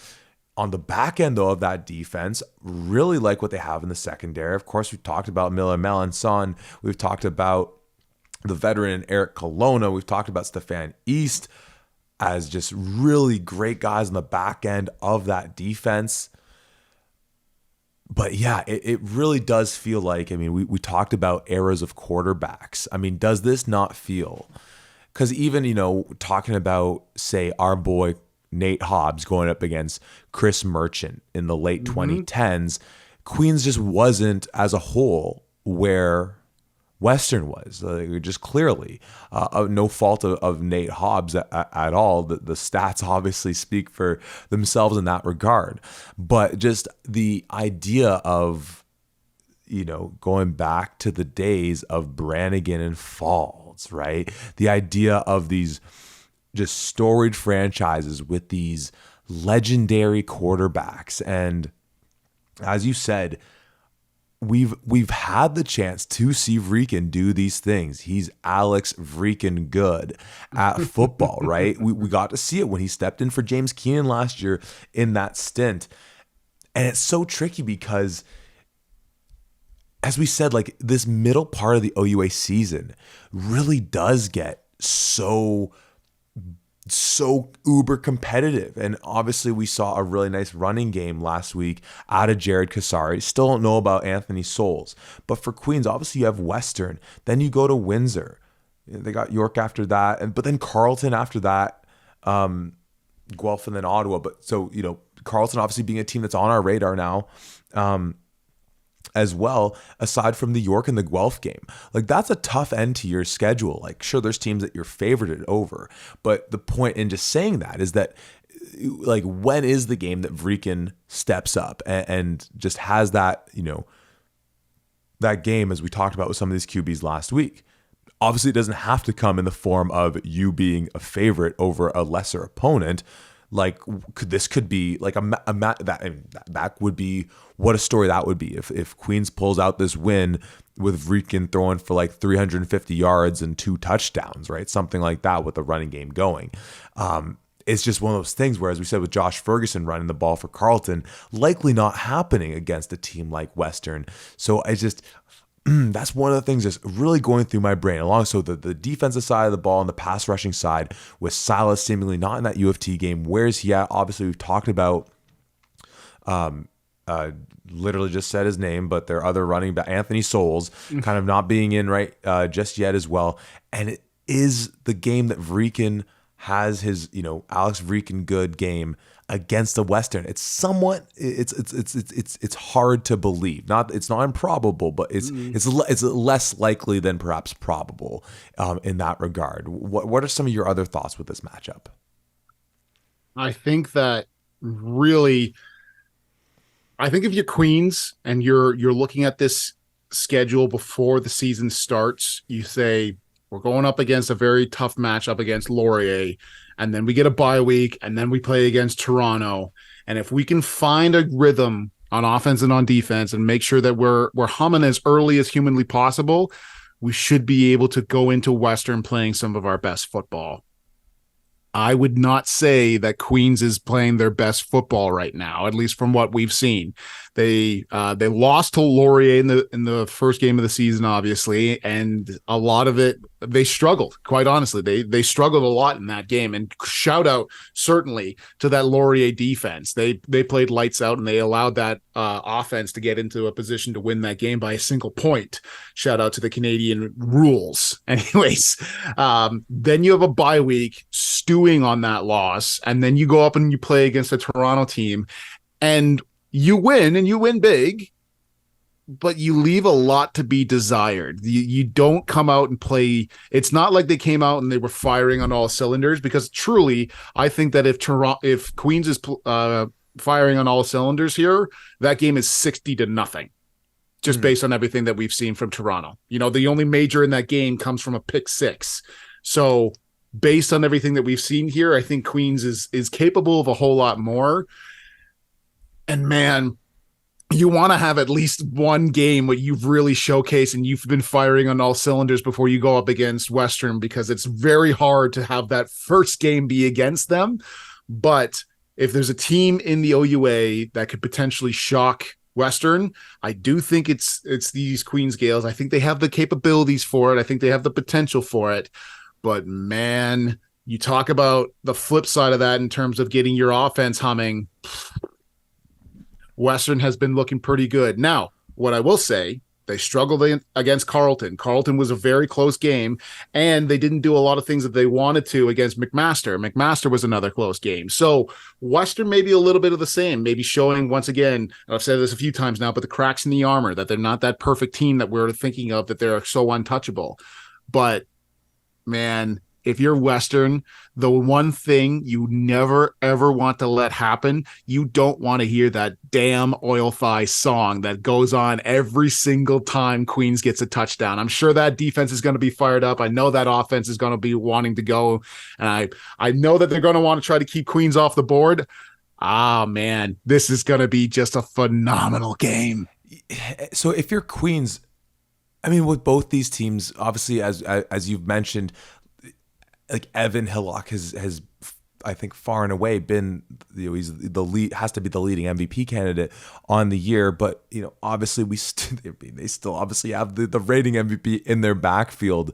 On the back end, though, of that defense, really like what they have in the secondary. Of course, we've talked about Miller Melanson. We've talked about the veteran Eric Colonna. We've talked about Stefan East as just really great guys on the back end of that defense. But yeah, it really does feel like, I mean, we talked about eras of quarterbacks. I mean, does this not feel, because even, talking about, say, our boy Nate Hobbs going up against Chris Merchant in the late 2010s, Queens just wasn't as a whole where Western was, just clearly. No fault of Nate Hobbs at all. The stats obviously speak for themselves in that regard. But just the idea of, going back to the days of Brannigan and Falls, right? The idea of these just storied franchises with these legendary quarterbacks. And as you said, we've had the chance to see Vrieken do these things. He's Alex Vrieken good at football, right? We got to see it when he stepped in for James Keenan last year in that stint. And it's so tricky because, as we said, like this middle part of the OUA season really does get so uber competitive. And obviously we saw a really nice running game last week out of Jared Kasari. Still don't know about Anthony Souls. But for Queens, obviously you have Western. Then you go to Windsor. They got York after that. But then Carleton after that. Guelph and then Ottawa. But so, Carleton obviously being a team that's on our radar now. As well, aside from the York and the Guelph game. Like, that's a tough end to your schedule. Like, sure, there's teams that you're favorited over, but the point in just saying that is that, like, when is the game that Vrieken steps up and just has that, that game, as we talked about with some of these QBs last week? Obviously, it doesn't have to come in the form of you being a favorite over a lesser opponent. Like, this could be like that would be what a story that would be if Queens pulls out this win with Vrieken throwing for like 350 yards and 2 touchdowns, right? Something like that with the running game going. It's just one of those things where, as we said, with Josh Ferguson running the ball for Carleton, likely not happening against a team like Western. So I just, that's one of the things that's really going through my brain. Along so the defensive side of the ball and the pass rushing side, with Silas seemingly not in that U of T game. Where is he at? Obviously, we've talked about, literally just said his name, but their other running back, Anthony Souls, kind of not being in right just yet as well. And it is the game that Vrieken has his, Alex Vrieken good game against the Western. It's somewhat, it's hard to believe. It's not improbable, but it's less likely than perhaps probable in that regard. What are some of your other thoughts with this matchup? I think that really, if you're Queens and you're looking at this schedule before the season starts, you say, we're going up against a very tough matchup against Laurier, and then we get a bye week, and then we play against Toronto. And if we can find a rhythm on offense and on defense and make sure that we're humming as early as humanly possible, we should be able to go into Western playing some of our best football. I would not say that Queens is playing their best football right now, at least from what we've seen. They lost to Laurier in the first game of the season, obviously, and a lot of it they struggled. Quite honestly, they struggled a lot in that game. And shout out certainly to that Laurier defense. They played lights out, and they allowed that offense to get into a position to win that game by a single point. Shout out to the Canadian rules. Anyways, then you have a bye week stewing on that loss, and then you go up and you play against a Toronto team, and you win, and you win big, but you leave a lot to be desired. You don't come out and play. It's not like they came out and they were firing on all cylinders, because truly, I think that if Queens is firing on all cylinders here, that game is 60-0. just based on everything that we've seen from Toronto. The only major in that game comes from a pick six. So based on everything that we've seen here, I think Queens is capable of a whole lot more. And man, you want to have at least one game where you've really showcased and you've been firing on all cylinders before you go up against Western, because it's very hard to have that first game be against them. But if there's a team in the OUA that could potentially shock Western, I do think it's these Queens Gales. I think they have the capabilities for it. I think they have the potential for it. But man, you talk about the flip side of that in terms of getting your offense humming. Western has been looking pretty good. Now, what I will say, they struggled against Carleton. Carleton was a very close game, and they didn't do a lot of things that they wanted to against McMaster. McMaster was another close game. So Western may be a little bit of the same, maybe showing once again, and I've said this a few times now, but the cracks in the armor, that they're not that perfect team that we're thinking of, that they're so untouchable. But man, if you're Western, the one thing you never, ever want to let happen, you don't want to hear that damn Oil Thigh song that goes on every single time Queens gets a touchdown. I'm sure that defense is going to be fired up. I know that offense is going to be wanting to go. And I know that they're going to want to try to keep Queens off the board. Ah, man, this is going to be just a phenomenal game. So if you're Queens, I mean, with both these teams, obviously, as you've mentioned, like Evan Hillock has I think far and away been, he's the lead, has to be the leading MVP candidate on the year. But obviously they still obviously have the reigning MVP in their backfield,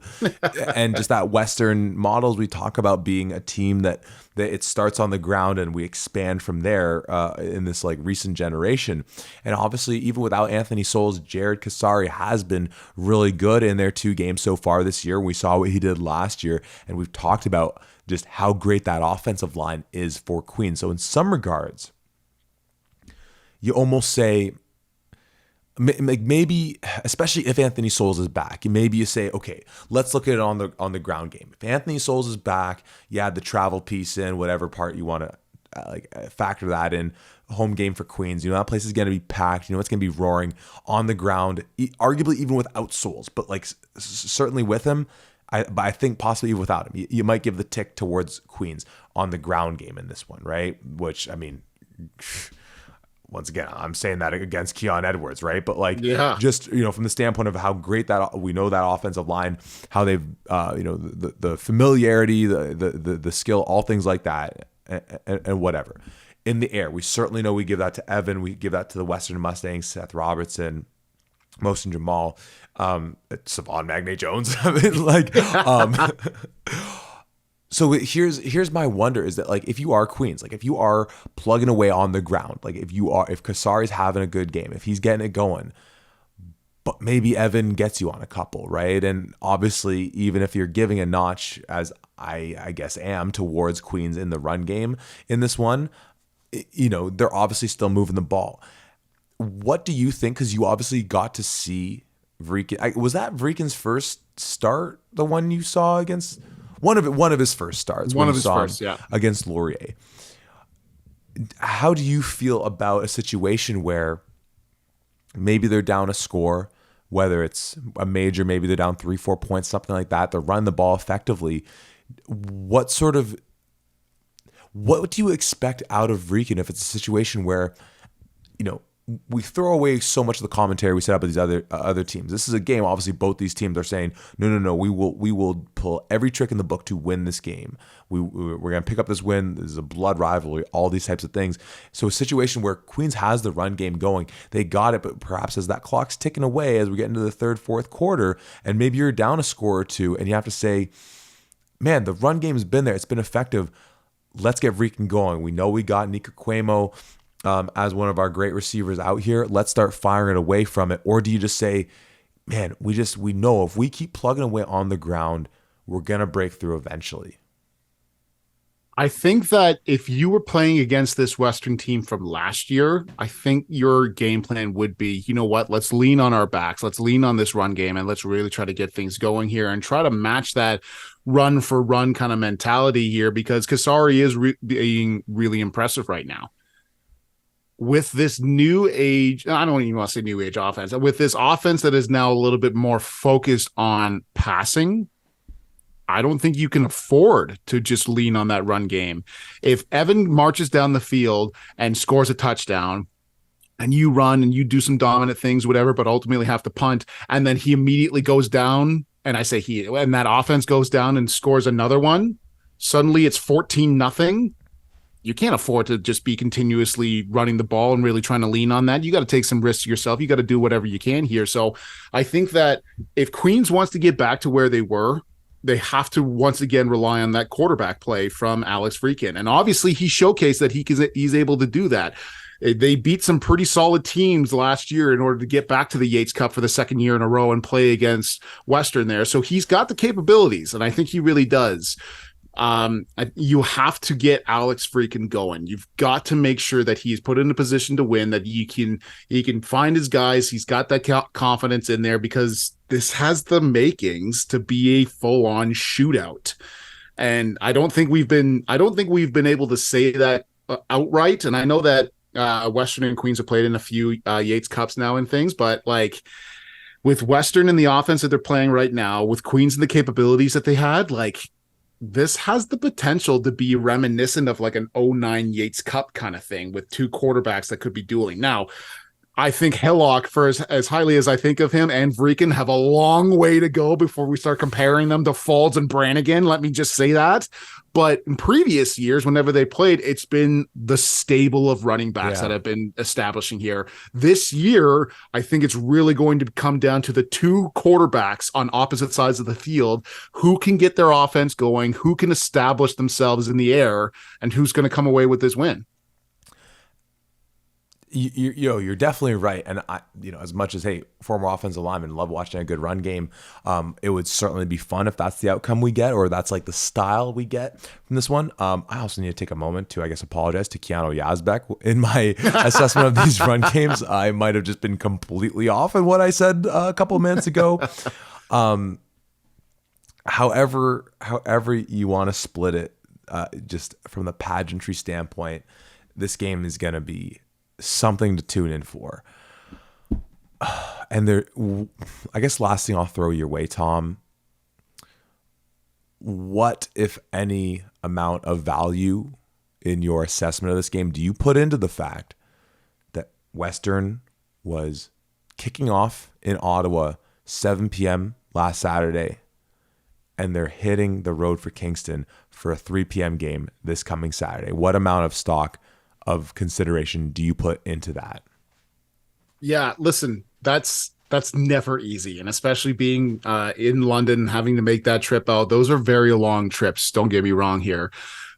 and just that Western models we talk about being a team that it starts on the ground and we expand from there in this like recent generation. And obviously, even without Anthony Souls, Jared Kasari has been really good in their 2 games so far this year. We saw what he did last year, and we've talked about just how great that offensive line is for Queens. So in some regards, you almost say, maybe, especially if Anthony Souls is back, maybe you say, okay, let's look at it on the ground game. If Anthony Souls is back, you add the travel piece in, whatever part you want to factor that in. Home game for Queens, that place is going to be packed. It's going to be roaring on the ground, arguably even without Souls, but like certainly with him. But I think possibly even without him, you might give the tick towards Queens on the ground game in this one, right? Which, I mean, once again, I'm saying that against Keon Edwards, right? But just from the standpoint of how great that we know that offensive line, how they've the familiarity, the skill, all things like that, and whatever. In the air, we certainly know we give that to Evan, we give that to the Western Mustangs, Seth Robertson, Mohsen Jamal, Savon Magne Jones. I mean, so here's my wonder is that, like, if you are Queens, like if you are plugging away on the ground, like if Kasari's having a good game, if he's getting it going, but maybe Evan gets you on a couple, right? And obviously, even if you're giving a notch, as I guess am, towards Queens in the run game in this one, they're obviously still moving the ball. What do you think? Because you obviously got to see Vrikin. Was that Vrikin's first start? The one you saw against one of his first starts. One of his first, yeah, against Laurier. How do you feel about a situation where maybe they're down a score, whether it's a major, maybe they're down 3-4 points, something like that. They're running the ball effectively. What do you expect out of Vrikin if it's a situation where we throw away so much of the commentary we set up with these other teams? This is a game. Obviously, both these teams are saying, no. We will pull every trick in the book to win this game. We're going to pick up this win. This is a blood rivalry. All these types of things. So a situation where Queens has the run game going, they got it, but perhaps as that clock's ticking away, as we get into the third, fourth quarter, and maybe you're down a score or two, and you have to say, man, the run game's been there. It's been effective. Let's get Vrikin going. We know we got Nika Cuemo as one of our great receivers out here. Let's start firing it away from it. Or do you just say, man, we know if we keep plugging away on the ground, we're going to break through eventually? I think that if you were playing against this Western team from last year, I think your game plan would be, you know what, let's lean on our backs. Let's lean on this run game and let's really try to get things going here and try to match that run for run kind of mentality here, because Kasari is being really impressive right now. with this new age, I don't even want to say new age offense, with this offense that is now a little bit more focused on passing, I don't think you can afford to just lean on that run game. If Evan marches down the field and scores a touchdown, and you run and you do some dominant things, whatever, but ultimately have to punt, and then he immediately goes down, and I say he, and that offense goes down and scores another one, suddenly it's 14-0. You can't afford to just be continuously running the ball and really trying to lean on that. You got to take some risks yourself. You got to do whatever you can here. So I think that if Queens wants to get back to where they were, they have to once again rely on that quarterback play from Alex Freakin. And obviously he showcased that he's able to do that. They beat some pretty solid teams last year in order to get back to the Yates Cup for the second year in a row and play against Western there. So he's got the capabilities, and I think he really does. You have to get Alex Freakin going. You've got to make sure that he's put in a position to win, that he can find his guys. He's got that confidence in there, because this has the makings to be a full-on shootout. And I don't think we've been able to say that outright. And I know that Western and Queens have played in a few Yates Cups now and things, but like with Western and the offense that they're playing right now, with Queens and the capabilities that they had, like this has the potential to be reminiscent of like an '09 Yates Cup kind of thing with two quarterbacks that could be dueling. Now, I think Hillock, for as highly as I think of him, and Vreeken have a long way to go before we start comparing them to Faulds and Brannigan. Let me just say that. But in previous years, whenever they played, it's been the stable of running backs that have been establishing here. This year, I think it's really going to come down to the two quarterbacks on opposite sides of the field, who can get their offense going, who can establish themselves in the air, and who's going to come away with this win. You're definitely right. And I, as much as, hey, former offensive lineman, love watching a good run game. It would certainly be fun if that's the outcome we get, or that's like the style we get from this one. I also need to take a moment to, I guess, apologize to Keanu Yazbek. In my assessment of these run games, I might have just been completely off in what I said a couple of minutes ago. However you want to split it, just from the pageantry standpoint, this game is going to be something to tune in for. And there, I guess last thing I'll throw your way, Tom, what, if any, amount of value in your assessment of this game do you put into the fact that Western was kicking off in Ottawa 7 p.m. last Saturday, and they're hitting the road for Kingston for a 3 p.m. game this coming Saturday? What amount of stock of consideration do you put into that? Yeah, listen, that's never easy. And especially being in London, having to make that trip out, those are very long trips. Don't get me wrong here.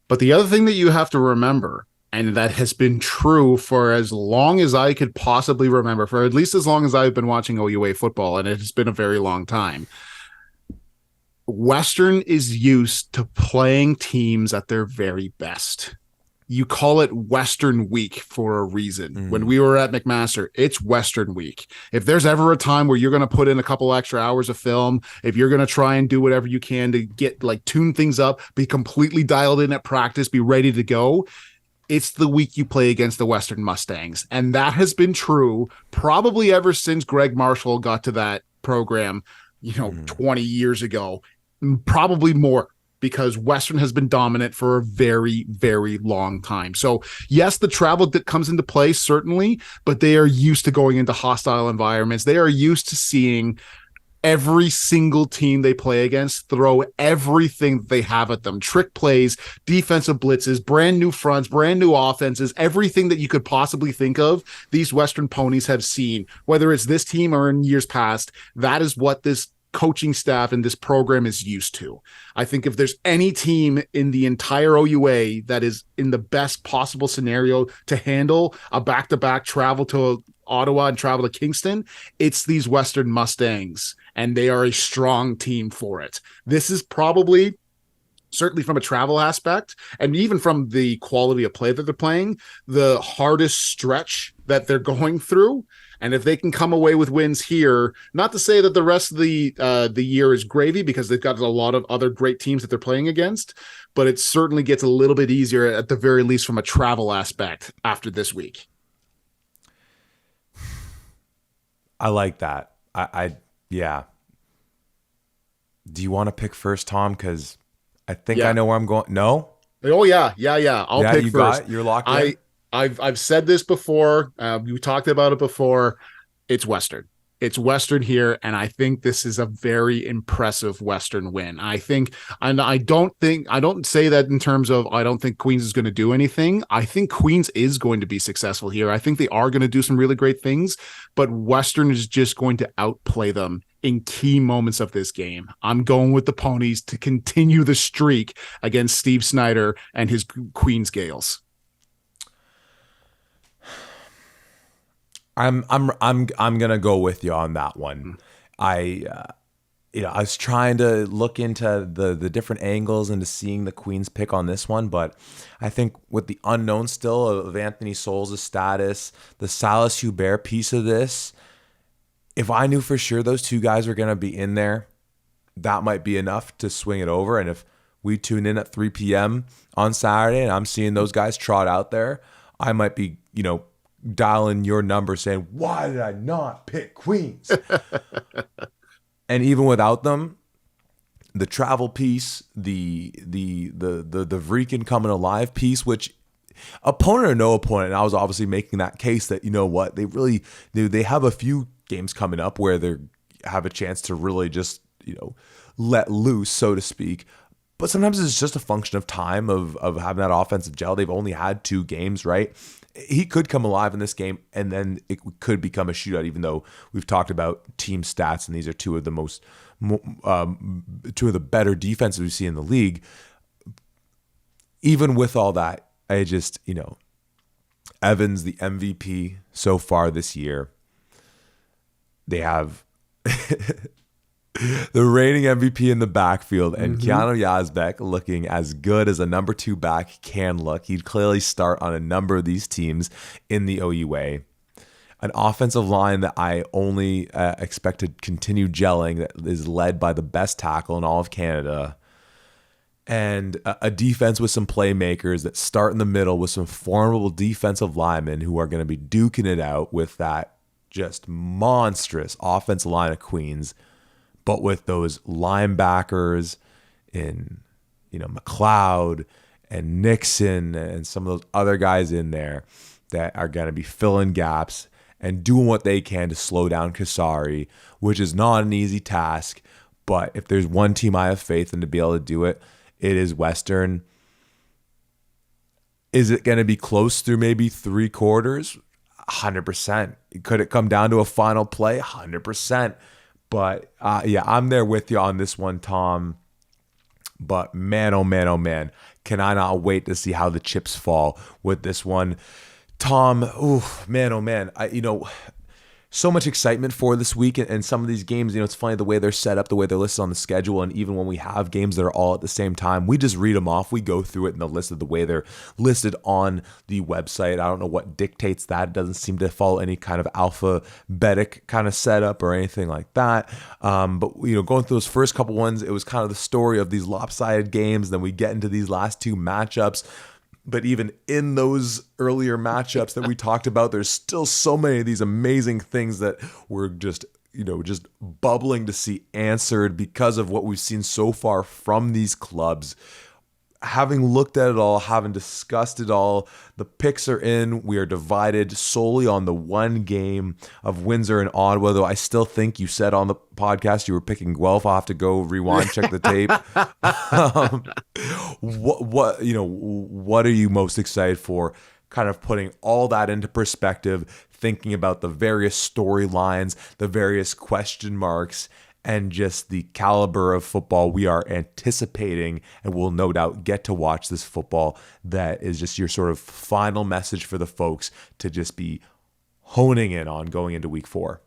But the other thing that you have to remember, and that has been true for as long as I could possibly remember, for at least as long as I've been watching OUA football, and it has been a very long time, Western is used to playing teams at their very best. You call it Western Week for a reason. When we were at McMaster, it's Western Week. If there's ever a time where you're going to put in a couple extra hours of film, if you're going to try and do whatever you can to get, like, tune things up, be completely dialed in at practice, be ready to go, it's the week you play against the Western Mustangs. And that has been true probably ever since Greg Marshall got to that program, 20 years ago, probably more, because Western has been dominant for a very, very long time. So yes, the travel that comes into play, certainly, but they are used to going into hostile environments. They are used to seeing every single team they play against throw everything that they have at them: trick plays, defensive blitzes, brand new fronts, brand new offenses, everything that you could possibly think of. These Western ponies have seen, whether it's this team or in years past. That is what this coaching staff and this program is used to. I think if there's any team in the entire OUA that is in the best possible scenario to handle a back-to-back travel to Ottawa and travel to Kingston, it's these Western Mustangs, and they are a strong team for it. This is probably, certainly from a travel aspect, and even from the quality of play that they're playing, the hardest stretch that they're going through. And if they can come away with wins here, not to say that the rest of the year is gravy, because they've got a lot of other great teams that they're playing against, but it certainly gets a little bit easier, at the very least, from a travel aspect after this week. I like that. Yeah. Do you want to pick first, Tom? Because I think I Yeah. know where I'm going. No? Oh yeah, yeah, yeah. I'll Yeah, pick you got first. it. You're locked in. I I've said this before. We talked about it before. It's Western. It's Western here, and I think this is a very impressive Western win. I think, and I don't say that in terms of I don't think Queens is going to do anything. I think Queens is going to be successful here. I think they are going to do some really great things, but Western is just going to outplay them in key moments of this game. I'm going with the Ponies to continue the streak against Steve Snyder and his Queens Gales. I'm gonna go with you on that one. I I was trying to look into the different angles into seeing the Queen's pick on this one, but I think with the unknown still of Anthony Souls' status, the Silas Hubert piece of this, if I knew for sure those two guys were gonna be in there, that might be enough to swing it over. And if we tune in at 3 p.m. on Saturday and I'm seeing those guys trot out there, I might be, dialing your number saying, why did I not pick Queens? And even without them, the travel piece, the Vreekin coming alive piece, which opponent or no opponent, and I was obviously making that case that, what, they have a few games coming up where they have a chance to really just, let loose, so to speak. But sometimes it's just a function of time of having that offensive gel. They've only had 2 games, right? He could come alive in this game, and then it could become a shootout, even though we've talked about team stats, and these are two of the better defenses we see in the league. Even with all that, I just, Evans, the MVP so far this year, they have the reigning MVP in the backfield, and Keanu Yazbek looking as good as a number 2 back can look. He'd clearly start on a number of these teams in the OUA. An offensive line that I only expect to continue gelling, that is led by the best tackle in all of Canada. And a defense with some playmakers that start in the middle with some formidable defensive linemen who are going to be duking it out with that just monstrous offensive line of Queens. But with those linebackers in, McLeod and Nixon and some of those other guys in there that are going to be filling gaps and doing what they can to slow down Kasari, which is not an easy task. But if there's one team I have faith in to be able to do it, it is Western. Is it going to be close through maybe 3 quarters? 100%. Could it come down to a final play? 100%. But I'm there with you on this one, Tom. But man, oh man, oh man, can I not wait to see how the chips fall with this one, Tom? Oh man, so much excitement for this week, and some of these games, it's funny the way they're set up, the way they're listed on the schedule, and even when we have games that are all at the same time, we just read them off. We go through it in the list of the way they're listed on the website. I don't know what dictates that. It doesn't seem to follow any kind of alphabetic kind of setup or anything like that. But going through those first couple ones, it was kind of the story of these lopsided games. Then we get into these last 2 matchups. But even in those earlier matchups that we talked about, there's still so many of these amazing things that we're just bubbling to see answered because of what we've seen so far from these clubs. Having looked at it all, having discussed it all, the picks are in. We are divided solely on the one game of Windsor and Ottawa, though I still think you said on the podcast you were picking Guelph. I'll have to go rewind, check the tape. What are you most excited for? Kind of putting all that into perspective, thinking about the various storylines, the various question marks, and just the caliber of football we are anticipating, and we'll no doubt get to watch this football. That is just your sort of final message for the folks to just be honing in on going into week 4.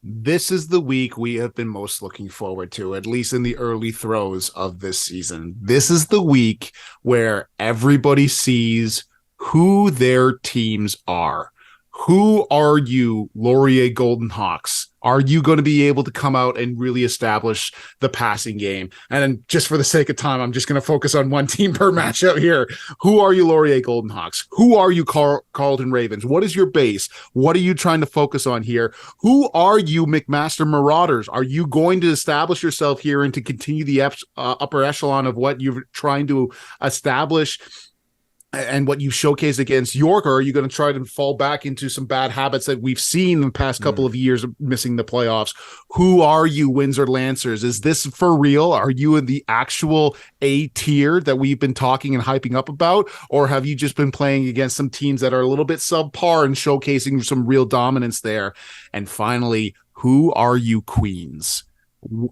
This is the week we have been most looking forward to, at least in the early throes of this season. This is the week where everybody sees who their teams are. Who are you, Laurier Golden Hawks, Are you going to be able to come out and really establish the passing game? And then just for the sake of time, I'm just going to focus on one team per matchup here. Who are you, Laurier Golden Hawks? Who are you, Carleton Ravens? What is your base? What are you trying to focus on here? Who are you, McMaster Marauders? Are you going to establish yourself here and to continue the upper echelon of what you're trying to establish and what you showcase against York, or are you going to try to fall back into some bad habits that we've seen in the past couple of years of missing the playoffs? Who are you, Windsor Lancers? Is this for real? Are you in the actual A tier that we've been talking and hyping up about, or have you just been playing against some teams that are a little bit subpar and showcasing some real dominance there? And finally, who are you, Queens?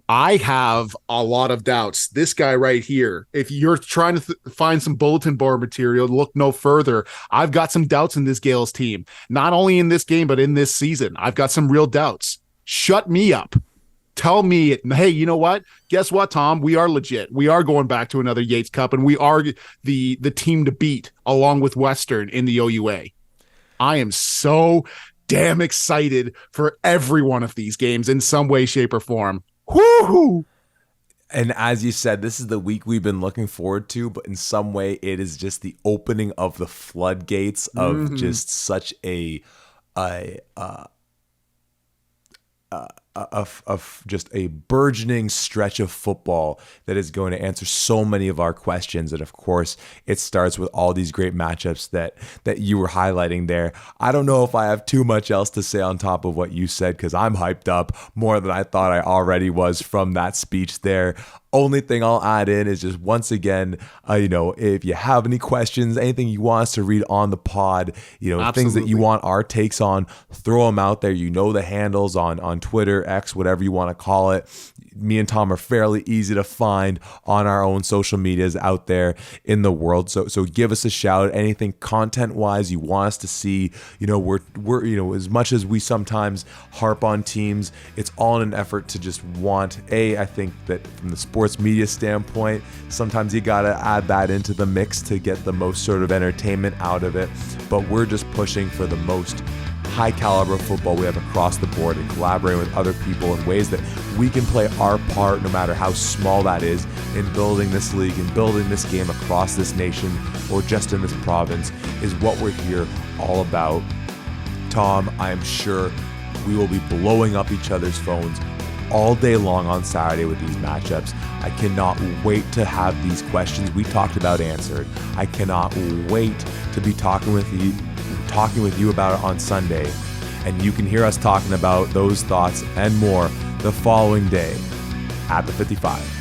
I have a lot of doubts. This guy right here, if you're trying to find some bulletin board material, look no further. I've got some doubts in this Gales team, not only in this game, but in this season. I've got some real doubts. Shut me up. Tell me, hey, you know what? Guess what, Tom? We are legit. We are going back to another Yates Cup, and we are the team to beat along with Western in the OUA. I am so damn excited for every one of these games in some way, shape, or form. Woo-hoo! And as you said, this is the week we've been looking forward to, but in some way it is just the opening of the floodgates of just such just a burgeoning stretch of football that is going to answer so many of our questions. And of course, it starts with all these great matchups that you were highlighting there. I don't know if I have too much else to say on top of what you said, because I'm hyped up more than I thought I already was from that speech there. Only thing I'll add in is just once again, if you have any questions, anything you want us to read on the pod, Absolutely. Things that you want our takes on, throw them out there. The handles on Twitter, X, whatever you want to call it. Me and Tom are fairly easy to find on our own social medias out there in the world. So give us a shout. Anything content wise you want us to see. We're as much as we sometimes harp on teams, it's all in an effort to just want I think that from the sports media standpoint, sometimes you got to add that into the mix to get the most sort of entertainment out of it. But we're just pushing for the most high caliber football we have across the board and collaborating with other people in ways that we can play our part, no matter how small that is, in building this league and building this game across this nation or just in this province, is what we're here all about. Tom, I am sure we will be blowing up each other's phones all day long on Saturday with these matchups. I cannot wait to have these questions we talked about answered. I cannot wait to be talking with you about it on Sunday, and you can hear us talking about those thoughts and more the following day at the 55.